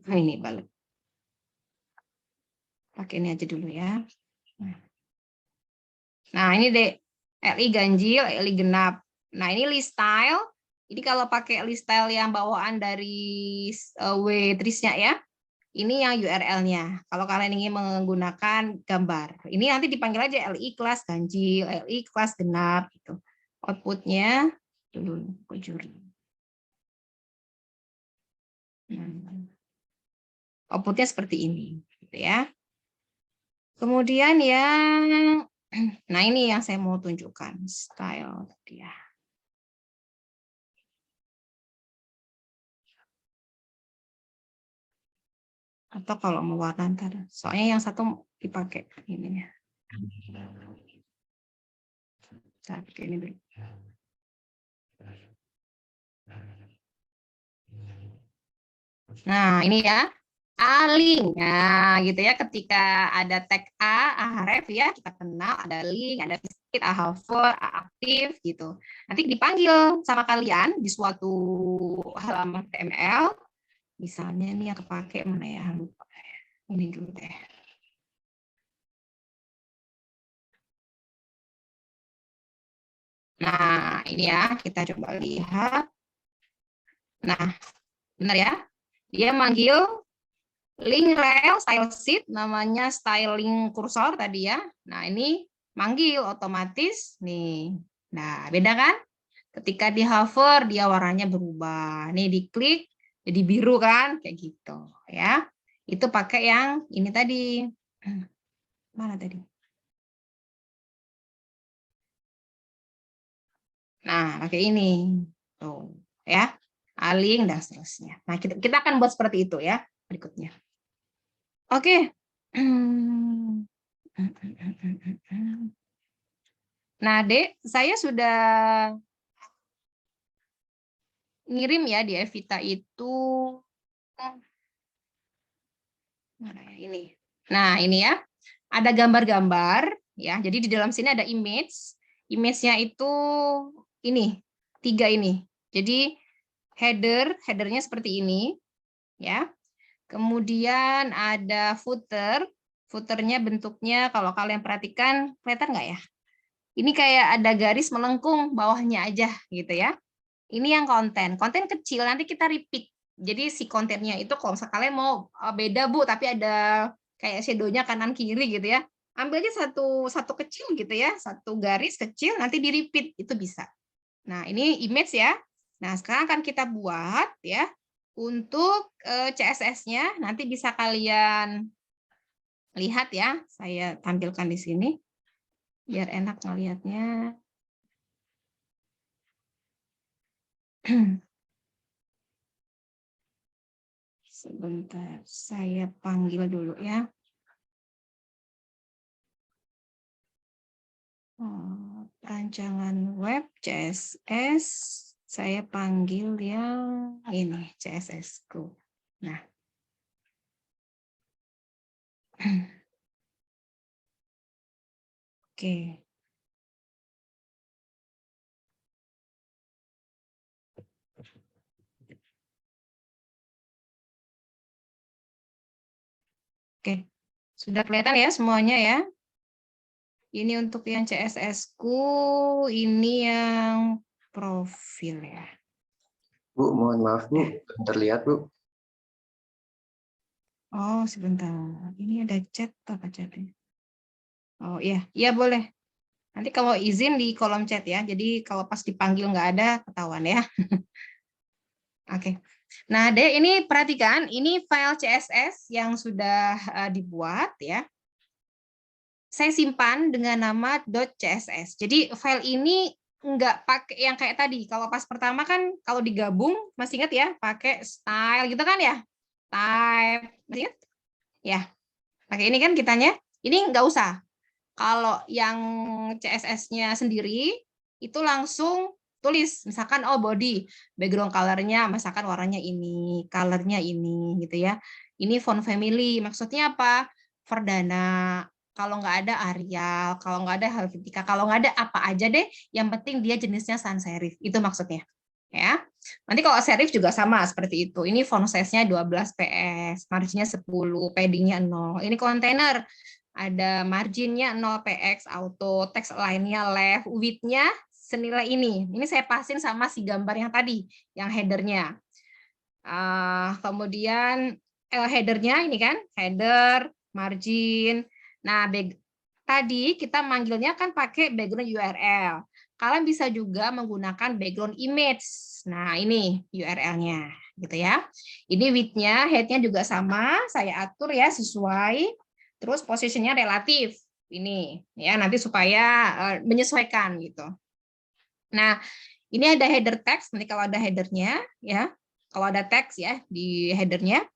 Nah, ini bullet. Pakai ini aja dulu ya. Nah, ini deh LI ganjil, LI genap. Nah, ini list style. Jadi kalau pakai list style yang bawaan dari W-Tris-nya ya, ini yang URL-nya. Kalau kalian ingin menggunakan gambar, ini nanti dipanggil aja LI kelas ganjil, LI kelas genap gitu. Output-nya dulu kujuri. Output-nya seperti ini, gitu ya. Kemudian yang, nah ini yang saya mau tunjukkan, style dia. Atau kalau mau warna ntar, soalnya yang satu dipakai ini ya. Saya pakai ini dulu. Nah ini ya, A-link. Nah gitu ya, ketika ada tag A-ref ya, kita kenal ada link, ada visit, A-hover, A-aktif gitu. Nanti dipanggil sama kalian di suatu halaman HTML. Misalnya ini yang kepake mana ya? Lupa. Ini dulu deh. Nah, ini ya, kita coba lihat. Nah, benar ya? Dia manggil link rel style sheet, namanya styling cursor tadi ya. Nah, ini manggil otomatis nih. Nah, beda kan? Ketika di hover, dia warnanya berubah. Nih diklik, jadi biru kan? Kayak gitu ya. Itu pakai yang ini tadi. Mana tadi? Nah, pakai ini. Tuh, ya. A-link dan seterusnya. Nah, kita akan buat seperti itu ya berikutnya. Oke. Nah, Dek, saya sudah ngirim ya di Evita itu. Mana ya ini? Nah, ini ya. Ada gambar-gambar ya. Jadi di dalam sini ada image. Image-nya itu ini, 3 ini. Jadi headernya seperti ini ya. Kemudian ada footer. Footernya bentuknya kalau kalian perhatikan kelihatan nggak ya? Ini kayak ada garis melengkung bawahnya aja gitu ya. Ini yang konten. Konten kecil nanti kita repeat. Jadi si kontennya itu kalau misalnya kalian mau beda Bu, tapi ada kayak shadow-nya kanan kiri gitu ya. Ambil aja satu kecil gitu ya, satu garis kecil nanti di repeat itu bisa. Nah, ini image ya. Nah, sekarang akan kita buat ya untuk CSS-nya nanti bisa kalian lihat ya. Saya tampilkan di sini biar enak ngelihatnya. Sebentar, saya panggil dulu ya. Rancangan web CSS, saya panggil yang ini CSS-ku. Nah, oke. Oke, sudah kelihatan ya semuanya ya. Ini untuk yang CSS-ku, ini yang profil ya. Bu, mohon maaf Bu, belum terlihat Bu. Oh, sebentar. Ini ada chat apa chatnya? Oh iya, iya boleh. Nanti kalau izin di kolom chat ya. Jadi kalau pas dipanggil nggak ada, ketahuan ya. Oke. Nah, Dek, ini perhatikan, ini file CSS yang sudah dibuat ya. saya simpan dengan nama .css. Jadi file ini nggak pakai yang kayak tadi. Kalau pas pertama kan kalau digabung, masih ingat ya, pakai style gitu kan ya? Type, masih ingat? Ya, pakai ini kan kitanya. Ini nggak usah. Kalau yang CSS-nya sendiri, itu langsung tulis. Misalkan, oh body, background color-nya, misalkan warnanya ini, color-nya ini, gitu ya. Ini font family, maksudnya apa? Verdana. Kalau nggak ada Arial, kalau nggak ada Helvetica, kalau nggak ada apa aja deh, yang penting dia jenisnya sans serif. Itu maksudnya. Ya. Nanti kalau serif juga sama seperti itu. Ini font size-nya 12 ps, marginnya 10, padding-nya 0. Ini kontainer, ada marginnya 0 px, auto, text line-nya left, width-nya senilai ini. Ini saya pasin sama si gambar yang tadi, yang header-nya. Kemudian header-nya ini kan, header, margin. Nah, tadi kita manggilnya kan pakai background URL. Kalian bisa juga menggunakan background image. Nah, ini URL-nya, gitu ya. Ini width-nya, height-nya juga sama. Saya atur ya sesuai. Terus posisinya relatif. Ini ya nanti supaya menyesuaikan gitu. Nah, ini ada header text. Nanti kalau ada header-nya ya. Kalau ada teks ya di header-nya,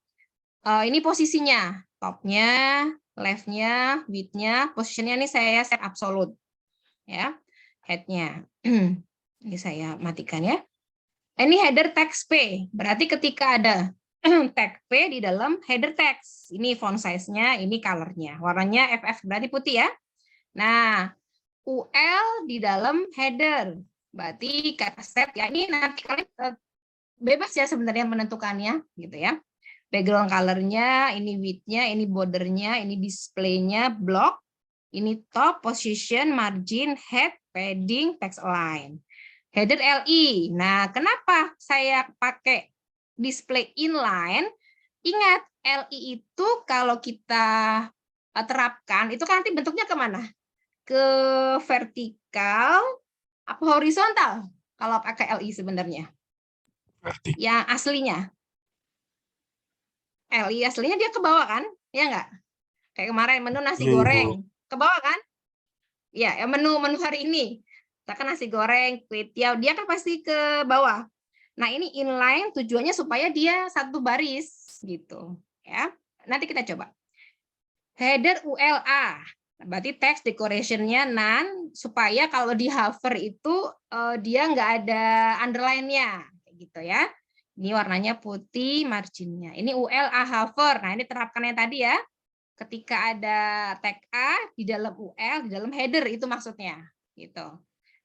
ini posisinya, top-nya, left-nya, width-nya, positionnya ini saya set absolute, ya, head-nya. Ini saya matikan ya. Ini header text P, berarti ketika ada tag P di dalam header text, ini font size-nya, ini color-nya, warnanya FF berarti putih ya. Nah, UL di dalam header, berarti kata set ya. Ini nanti kalian bebas ya sebenarnya menentukannya gitu ya. Background color-nya, ini width-nya, ini border-nya, ini display-nya, block, ini top, position, margin, head, padding, text align. Header LI. Nah, kenapa saya pakai display inline? Ingat, LI itu kalau kita terapkan, itu kan nanti bentuknya kemana? Ke vertikal, apa horizontal? Kalau pakai LI sebenarnya. Yang aslinya. LI aslinya dia ke bawah kan? Ya enggak? Kayak kemarin menu nasi goreng. Ke bawah kan? Ya, menu hari ini. Misalkan nasi goreng, kue tiaw, dia kan pasti ke bawah. Nah, ini inline tujuannya supaya dia satu baris gitu, ya. Nanti kita coba. Header ULA. Berarti text decoration-nya none supaya kalau di hover itu dia nggak ada underline-nya gitu ya. Ini warnanya putih, marginnya. Ini ULA hover. Nah, ini terapkannya tadi ya. Ketika ada tag A di dalam UL, di dalam header itu maksudnya. Gitu.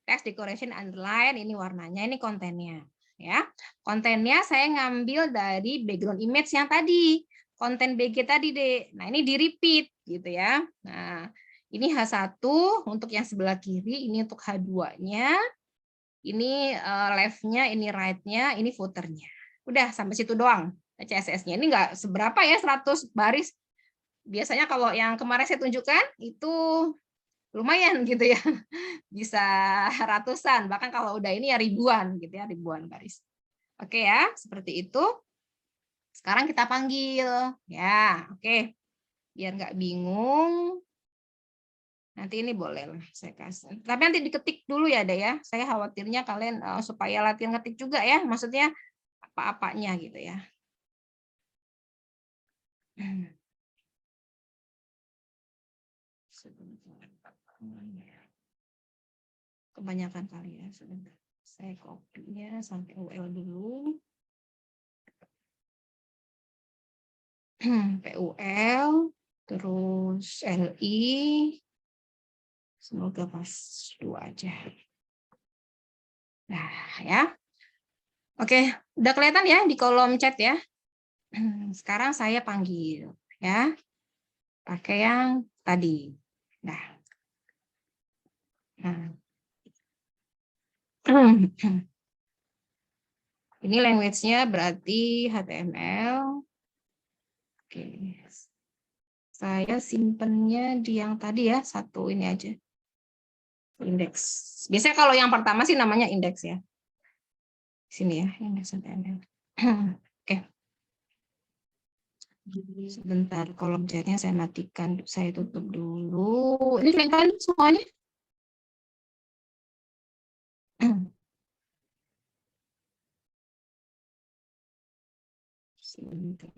Text decoration underline, ini warnanya, ini kontennya. Ya, kontennya saya ngambil dari background image yang tadi. Konten BG tadi, Dek. Nah, ini di-repeat gitu ya. Nah, ini H1 untuk yang sebelah kiri, ini untuk H2-nya. Ini left-nya, ini right-nya, ini footer-nya. Udah sampai situ doang CSS-nya. Ini enggak seberapa ya, 100 baris. Biasanya kalau yang kemarin saya tunjukkan itu lumayan gitu ya. Bisa ratusan, bahkan kalau udah ini ya ribuan gitu ya, ribuan baris. Oke ya, seperti itu. Sekarang kita panggil ya, oke. Biar nggak bingung. Nanti ini boleh lah saya kasih. Tapi nanti diketik dulu ya, Dek ya. Saya khawatirnya kalian supaya latihan ngetik juga ya, maksudnya apa-apanya gitu ya. Kebanyakan kali ya, sebentar. Saya kopinya sampai UL dulu. PUL, terus LI, semoga pas 2 aja. Nah, ya. Oke, udah kelihatan ya di kolom chat ya. Sekarang saya panggil ya. Pakai yang tadi. Nah. Ini language-nya berarti HTML. Oke. Saya simpennya di yang tadi ya, satu ini aja. Indeks. Biasanya kalau yang pertama sih namanya indeks ya. Sini ya, indeks HTML. Oke. Sebentar, kolom chatnya saya matikan, saya tutup dulu. Ini kelihatan semuanya? Sebentar.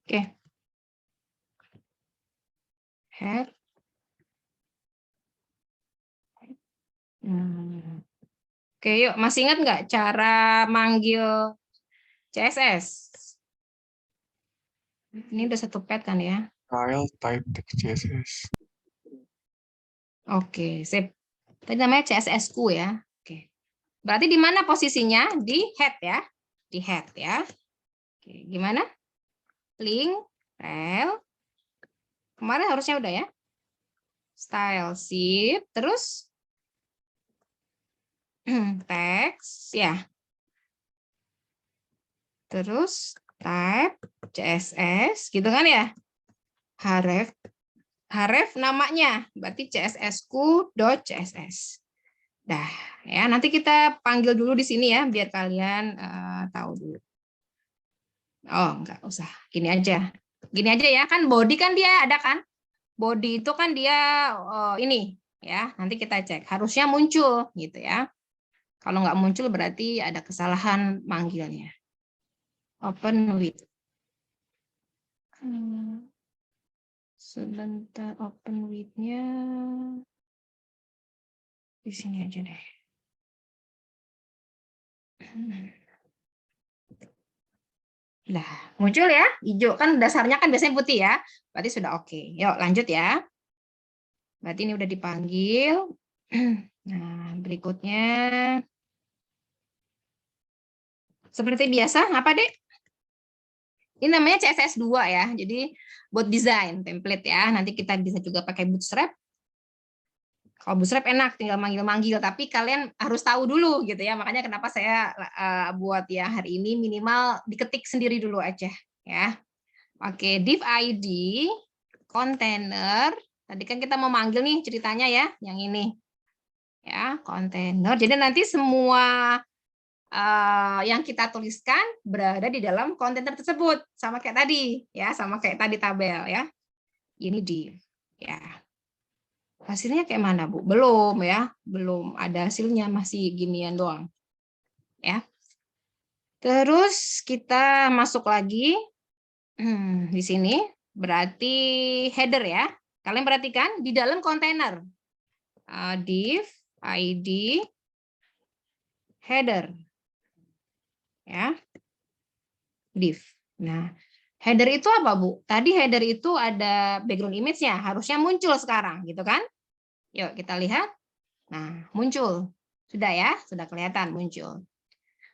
Oke. Head. Oke, yuk. Masih ingat nggak cara manggil CSS? Ini udah satu pet kan ya? Style type text CSS. Oke, sip. Tadi namanya CSS-ku ya. Oke. Berarti di mana posisinya? Di head ya. Di head ya. Oke, gimana? Link, rel. Kemarin harusnya udah ya. Style, sip. Terus teks ya. Terus type CSS gitu kan ya. Href namanya berarti cssku.css. Dah ya, nanti kita panggil dulu di sini ya biar kalian tahu dulu. Oh, enggak usah. Gini aja. Gini aja ya, kan body kan dia ada kan? Body itu kan dia ini ya. Nanti kita cek. Harusnya muncul gitu ya. Kalau nggak muncul berarti ada kesalahan manggilnya. Open with. Sebentar, open with-nya di sini aja deh. Nah, muncul ya, hijau kan dasarnya kan biasanya putih ya. Berarti sudah oke. Yuk lanjut ya. Berarti ini udah dipanggil. Nah, berikutnya seperti biasa, apa Dek? Ini namanya CSS 2 ya. Jadi buat desain template ya. Nanti kita bisa juga pakai Bootstrap. Kalau Bootstrap enak, tinggal manggil-manggil. Tapi kalian harus tahu dulu gitu ya. Makanya kenapa saya buat ya hari ini minimal diketik sendiri dulu aja ya. Oke, div ID, container. Tadi kan kita mau manggil nih ceritanya ya, yang ini. Ya, container. Jadi nanti semua yang kita tuliskan berada di dalam kontainer tersebut sama kayak tadi ya, sama kayak tadi tabel ya. Ini div ya. Hasilnya kayak mana Bu? Belum ya, belum ada hasilnya, masih ginian doang ya. Terus kita masuk lagi di sini berarti header ya. Kalian perhatikan di dalam kontainer div ID header ya, div. Nah, header itu apa Bu? Tadi header itu ada background image-nya, harusnya muncul sekarang gitu kan? Yuk kita lihat. Nah, muncul. Sudah ya, sudah kelihatan muncul.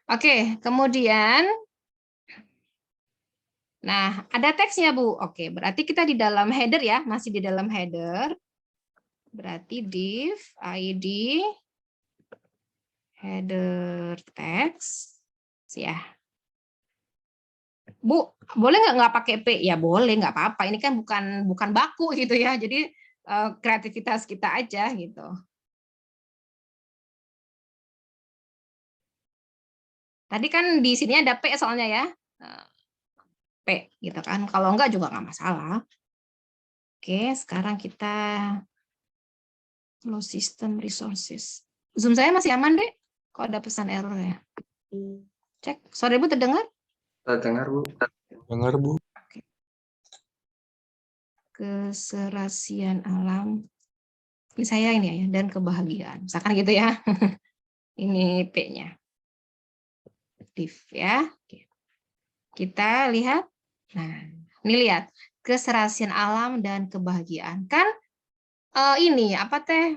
Oke, kemudian nah, ada teksnya Bu. Oke, berarti kita di dalam header ya, masih di dalam header. Berarti div ID header text ya. Bu, boleh nggak pakai P? Ya boleh, nggak apa-apa. Ini kan bukan baku gitu ya. Jadi kreativitas kita aja gitu. Tadi kan di sini ada P soalnya ya. P gitu kan. Kalau enggak juga nggak masalah. Oke, sekarang kita flow system resources. Zoom saya masih aman, Dek? Kok ada pesan error ya? Cek. Suara Ibu terdengar? Terdengar, Bu. Dengar Bu. Keserasian alam. Ini saya ini ya, dan kebahagiaan. Misalkan gitu ya. Ini P-nya. Div ya. Kita lihat. Nah, ini lihat. Keserasian alam dan kebahagiaan. Kan ini apa teh?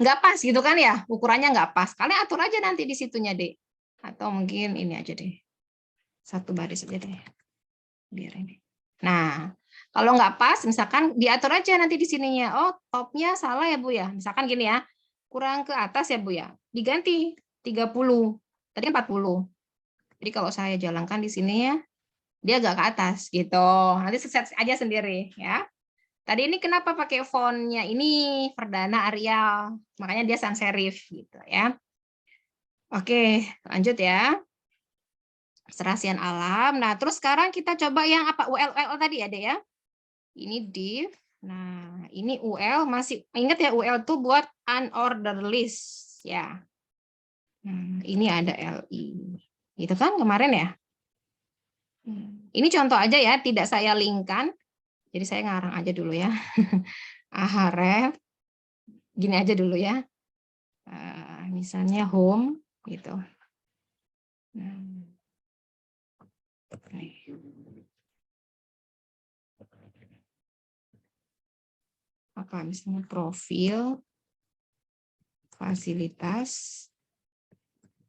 Nggak pas gitu kan ya, ukurannya nggak pas. Kalian atur aja nanti di situnya deh, atau mungkin ini aja deh, satu baris aja deh, biar ini. Nah, kalau nggak pas, misalkan diatur aja nanti di sininya. Oh, topnya salah ya Bu ya, misalkan gini ya, kurang ke atas ya Bu ya, diganti 30, tadi 40. Jadi kalau saya jalankan di sini ya, dia agak ke atas gitu. Nanti set aja sendiri ya. Tadi ini kenapa pakai fontnya ini Verdana Arial, makanya dia sans serif gitu ya. Oke, lanjut ya. Serasian alam. Nah, terus sekarang kita coba yang apa UL tadi ada ya. Ini div. Nah, ini UL masih ingat ya UL tuh buat unordered list ya. Ini ada LI. Itu kan kemarin ya. Ini contoh aja ya, tidak saya linkkan. Jadi saya ngarang aja dulu ya. Ahref. Gini aja dulu ya. Misalnya home gitu. Apa misalnya profil, fasilitas,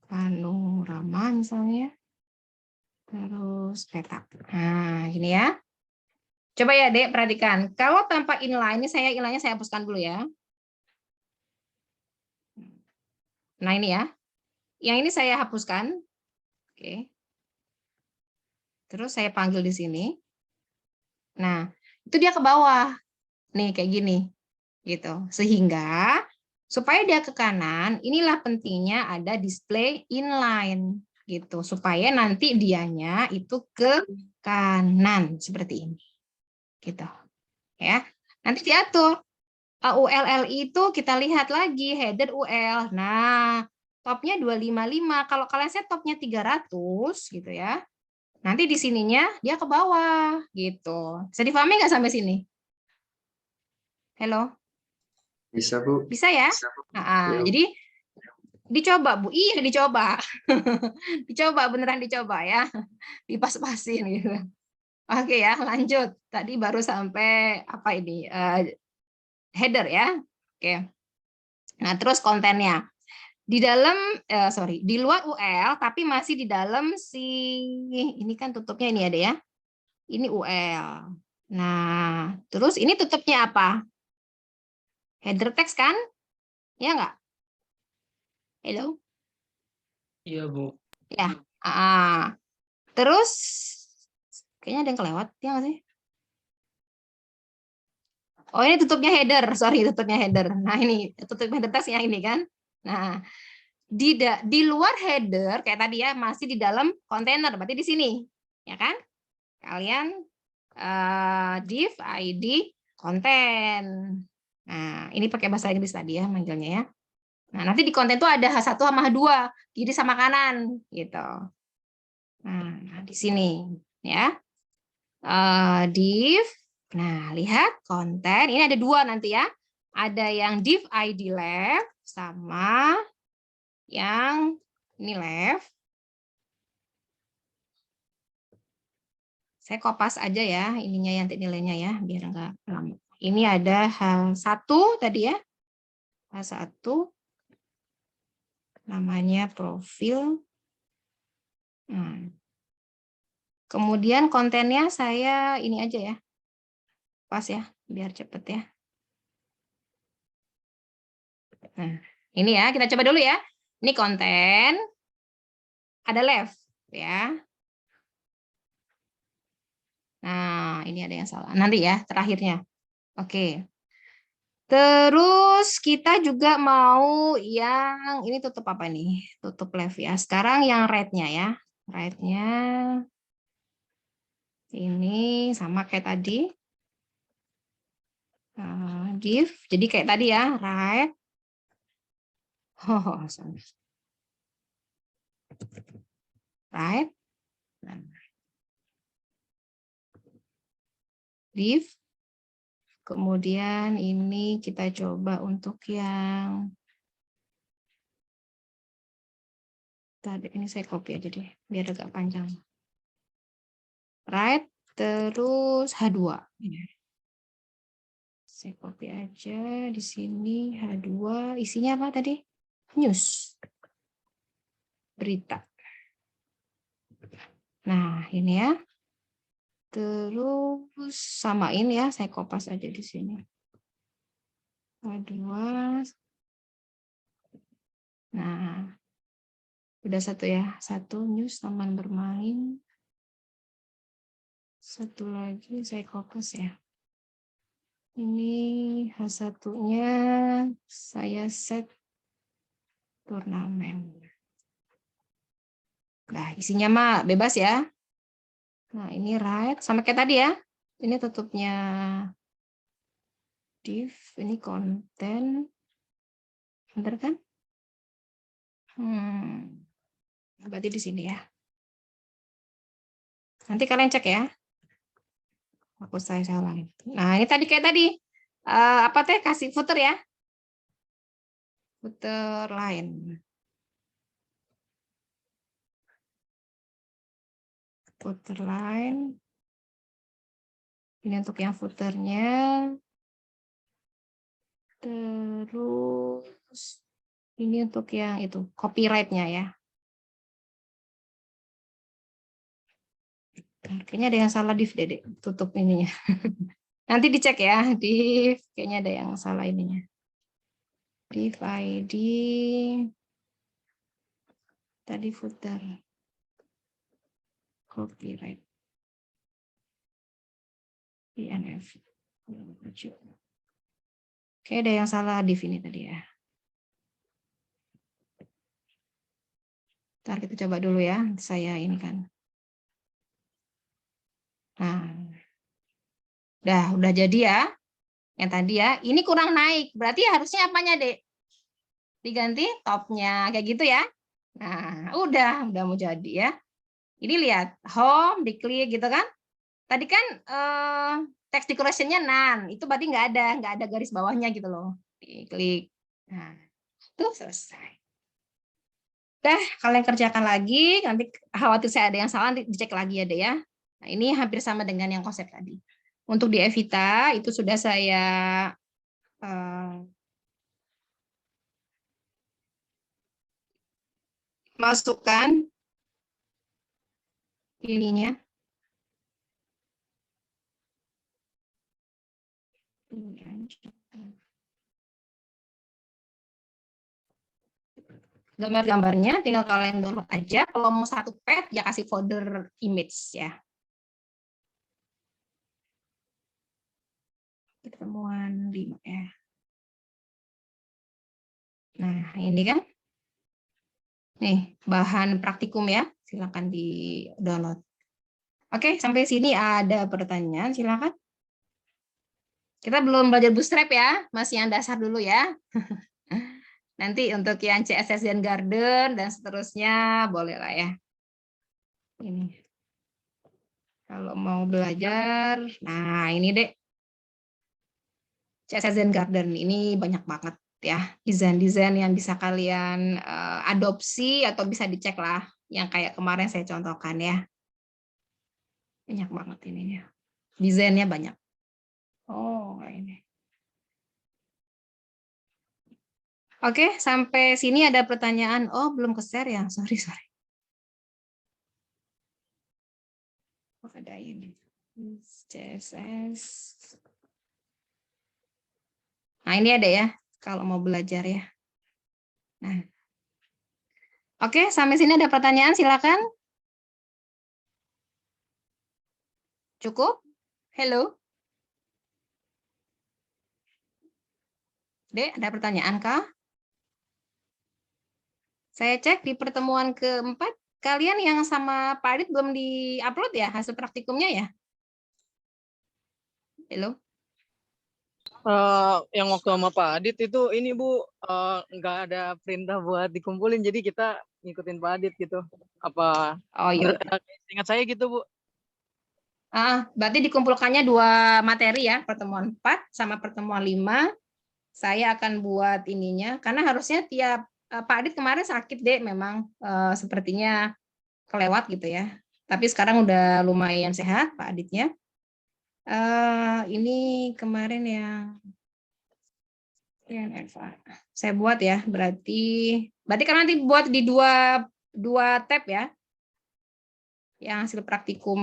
panorama misalnya, terus peta. Nah, gini ya. Coba ya, Dek, perhatikan. Kalau tanpa inline, ini inline-nya saya hapuskan dulu ya. Nah, ini ya. Yang ini saya hapuskan. Oke. Terus saya panggil di sini. Nah, itu dia ke bawah. Nih, kayak gini. Gitu. Sehingga supaya dia ke kanan, inilah pentingnya ada display inline gitu, supaya nanti dianya itu ke kanan seperti ini. Gitu. Ya. Nanti diatur. ULLI itu kita lihat lagi header UL. Nah, topnya 255. Kalau kalian set topnya 300 gitu ya. Nanti di sininya dia ke bawah gitu. Bisa dipahami nggak sampai sini? Halo? Bisa, Bu. Bisa ya? Nah, jadi dicoba, Bu. Iya, dicoba. Dicoba, beneran dicoba ya. Dipas-pasin gitu. Oke ya, lanjut. Tadi baru sampai apa ini? Header ya. Oke. Nah, terus kontennya. Di dalam di luar UL tapi masih di dalam ini kan tutupnya ini ada ya. Ini UL. Nah, terus ini tutupnya apa? Header text kan? Ya enggak? Hello? Iya, Bu. Ya. Terus kayaknya ada yang kelewat, ya nggak sih? Oh, ini tutupnya header. Sorry, tutupnya header. Nah, ini tutup header text yang ini kan. Nah, di luar header kayak tadi ya, masih di dalam kontainer, berarti di sini. Ya kan? Kalian div id konten. Nah, ini pakai bahasa Inggris tadi ya manggilnya ya. Nah, nanti di konten itu ada H1 sama H2, kiri sama kanan gitu. Nah, di sini ya. Div. Nah, lihat konten. Ini ada dua nanti ya. Ada yang div id left sama yang ini left. Saya kopas aja ya ininya yang nilainya ya biar enggak lama. Ini ada H1 tadi ya. H1 namanya profil. Kemudian kontennya saya ini aja ya. Pas ya, biar cepet ya. Nah, ini ya, kita coba dulu ya. Ini konten. Ada left ya. Nah, ini ada yang salah. Nanti ya, terakhirnya. Oke. Terus kita juga mau yang ini tutup apa nih? Tutup left ya. Sekarang yang right-nya ya. Right-nya ini sama kayak tadi. Div. Jadi kayak tadi ya, right. Oh, sorry. Right. Div. Kemudian ini kita coba untuk yang tadi ini saya copy aja deh biar agak panjang. Right, terus H2. Saya copy aja di sini H2 isinya apa tadi? News. Berita. Nah, ini ya. Terus samain ya, saya kopas aja di sini. H2. Nah, udah satu ya, satu news taman bermain. Satu lagi saya kopas ya. Ini H1-nya saya set turnamen. Nah, isinya mah bebas ya. Nah, ini right. Sama kayak tadi ya. Ini tutupnya div. Ini konten. Bener kan? Berarti di sini ya. Nanti kalian cek ya. Aku saya salah. Nah, ini tadi kayak tadi. Apa teh? Kasih footer ya. Footer line. Footer line. Ini untuk yang footernya. Terus ini untuk yang itu copyright-nya ya. Kayaknya ada yang salah div Dede, tutup ininya. Nanti dicek ya, div kayaknya ada yang salah ininya. Div ID tadi footer copyright INF. Oke, ada yang salah div ini tadi ya. Ntar kita coba dulu ya, saya ini kan. Nah, udah jadi ya. Yang tadi ya, ini kurang naik. Berarti harusnya apanya, Dek? Diganti topnya, kayak gitu ya. Nah, udah mau jadi ya. Ini lihat, home, diklik gitu kan. Tadi kan text decoration-nya none. Itu berarti nggak ada garis bawahnya gitu loh. Diklik. Nah, itu selesai. Udah, kalian kerjakan lagi. Nanti khawatir saya ada yang salah, dicek lagi ya, Dek ya. Nah, ini hampir sama dengan yang konsep tadi. Untuk di Evita, itu sudah saya masukkan ininya. Gambar-gambarnya tinggal kalian download aja. Kalau mau satu pet, ya kasih folder image ya. Pertemuan 5 ya. Nah, ini kan. Nih, bahan praktikum ya. Silakan di-download. Oke, sampai sini ada pertanyaan, silakan. Kita belum belajar bootstrap ya, masih yang dasar dulu ya. Nanti untuk yang CSS dan Garden dan seterusnya boleh lah ya. Ini. Kalau mau belajar, nah ini Dek. CSS dan Garden ini banyak banget ya. Desain-desain yang bisa kalian adopsi atau bisa dicek lah. Yang kayak kemarin saya contohkan ya. Banyak banget ininya. Desainnya banyak. Oh, ini. Oke, sampai sini ada pertanyaan. Oh, belum ke-share ya. Sorry. Oh, ada ini. CSS. Nah, ini ada ya. Kalau mau belajar ya. Nah. Oke, sampai sini ada pertanyaan. Silakan. Cukup? Halo? Dek, ada pertanyaan kah? Saya cek di pertemuan keempat, kalian yang sama Pak Adit belum di-upload ya hasil praktikumnya ya? Halo? Yang waktu sama Pak Adit itu ini Bu, nggak ada perintah buat dikumpulin, jadi kita ngikutin Pak Adit gitu. Apa? Oh iya. Ingat saya gitu Bu. Berarti dikumpulkannya 2 materi ya, pertemuan 4 sama pertemuan 5. Saya akan buat ininya, karena harusnya tiap Pak Adit kemarin sakit deh, memang sepertinya kelewat gitu ya. Tapi sekarang udah lumayan sehat Pak Aditnya. Ini kemarin yang saya buat ya, berarti kan nanti buat di dua tab ya. Yang hasil praktikum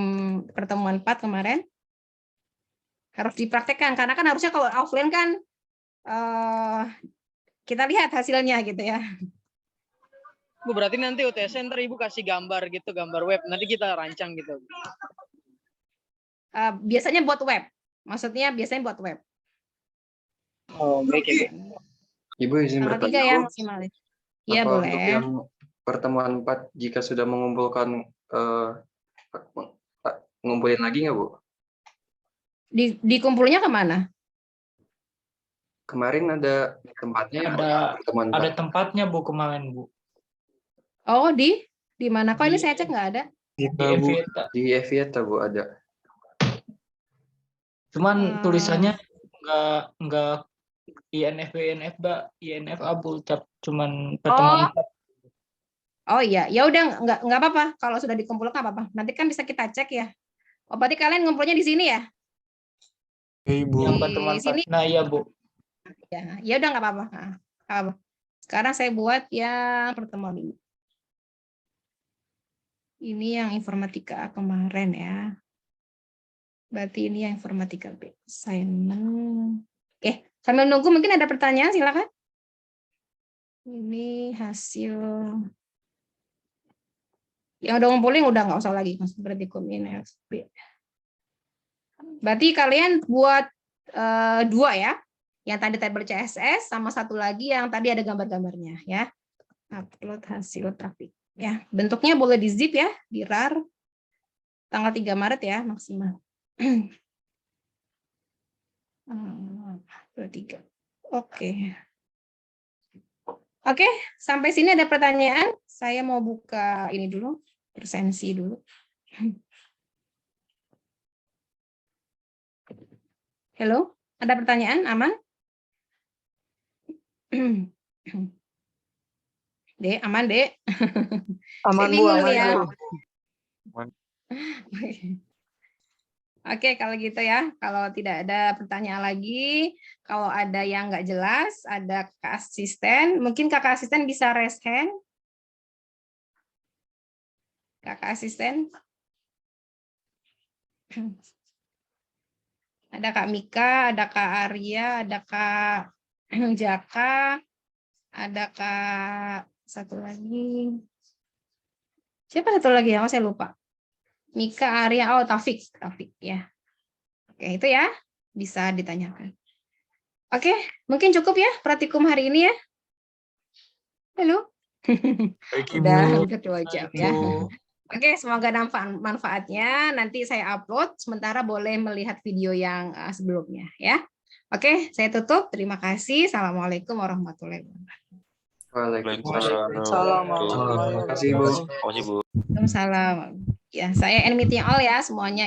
pertemuan 4 kemarin harus dipraktekkan, karena kan harusnya kalau offline kan kita lihat hasilnya gitu ya. Bu, berarti nanti UTS ntar Ibu kasih gambar gitu, gambar web, nanti kita rancang gitu. biasanya buat web. Maksudnya biasanya buat web. Oh, baik ya. Ibu izin Tanggal 3 bertanya, ya Bu. maksimalis. Iya Apa boleh. untuk yang pertemuan 4 jika sudah mengumpulkan ngumpulin lagi nggak, Bu? Dikumpulnya kemana? Kemarin ada tempatnya ya, Bu, pertemuan Ada 4. tempatnya Bu kemarin Bu. Oh di mana? Kok ini Di- saya cek nggak ada? Di Kita, Bu. Evieta. Di Evieta, Bu, ada. Cuman tulisannya nggak INFA Bu, cuman pertemuan. Oh iya, ya udah nggak apa-apa. Kalau sudah dikumpulkan nggak apa-apa. Nanti kan bisa kita cek ya. Oh berarti kalian ngumpulnya di sini ya? Oke, Ibu. Yang Di pertemuan sini? Nah iya Bu. Ya udah nggak apa-apa. Nah, nggak apa-apa. Sekarang saya buat yang pertemuan ini. Ini yang informatika kemarin ya. Berarti ini yang informatika B. Assignment. Oke, sambil nunggu mungkin ada pertanyaan silakan. Ini hasil yang udah ngumpulin udah nggak usah lagi mas berarti ini FB. Berarti kalian buat 2 ya, yang tadi tabel CSS sama satu lagi yang tadi ada gambar-gambarnya ya. Upload hasil traffic ya. Bentuknya boleh di zip ya, di RAR. Tanggal 3 Maret ya maksimal. 23. Oke. Oke, sampai sini ada pertanyaan. Saya mau buka ini dulu, presensi dulu. Halo, ada pertanyaan? Aman? Dek, aman, Dek? Aman, Saya Bu, bingung aman, ya. Bu. Oke, kalau gitu ya. Kalau tidak ada pertanyaan lagi, kalau ada yang nggak jelas, ada kakak asisten. Mungkin kakak asisten bisa raise hand. Kakak asisten. Ada Kak Mika, ada Kak Arya, ada Kak Jaka, ada Kak satu lagi. Siapa satu lagi ya? Oh, saya lupa. Mika, Arya, oh Taufik ya. Oke, itu ya bisa ditanyakan. Oke, mungkin cukup ya praktikum hari ini ya. Halo. Baik, Ibu. Udah 2 jam ya. Ibu. Oke, semoga manfaatnya. Nanti saya upload, sementara boleh melihat video yang sebelumnya ya. Oke, saya tutup. Terima kasih. Assalamualaikum warahmatullahi wabarakatuh. Waalaikumsalam. Waalaikumsalam. Terima kasih, Bu. Makasih Bu. Waalaikumsalam. Ya, saya end meeting all ya semuanya.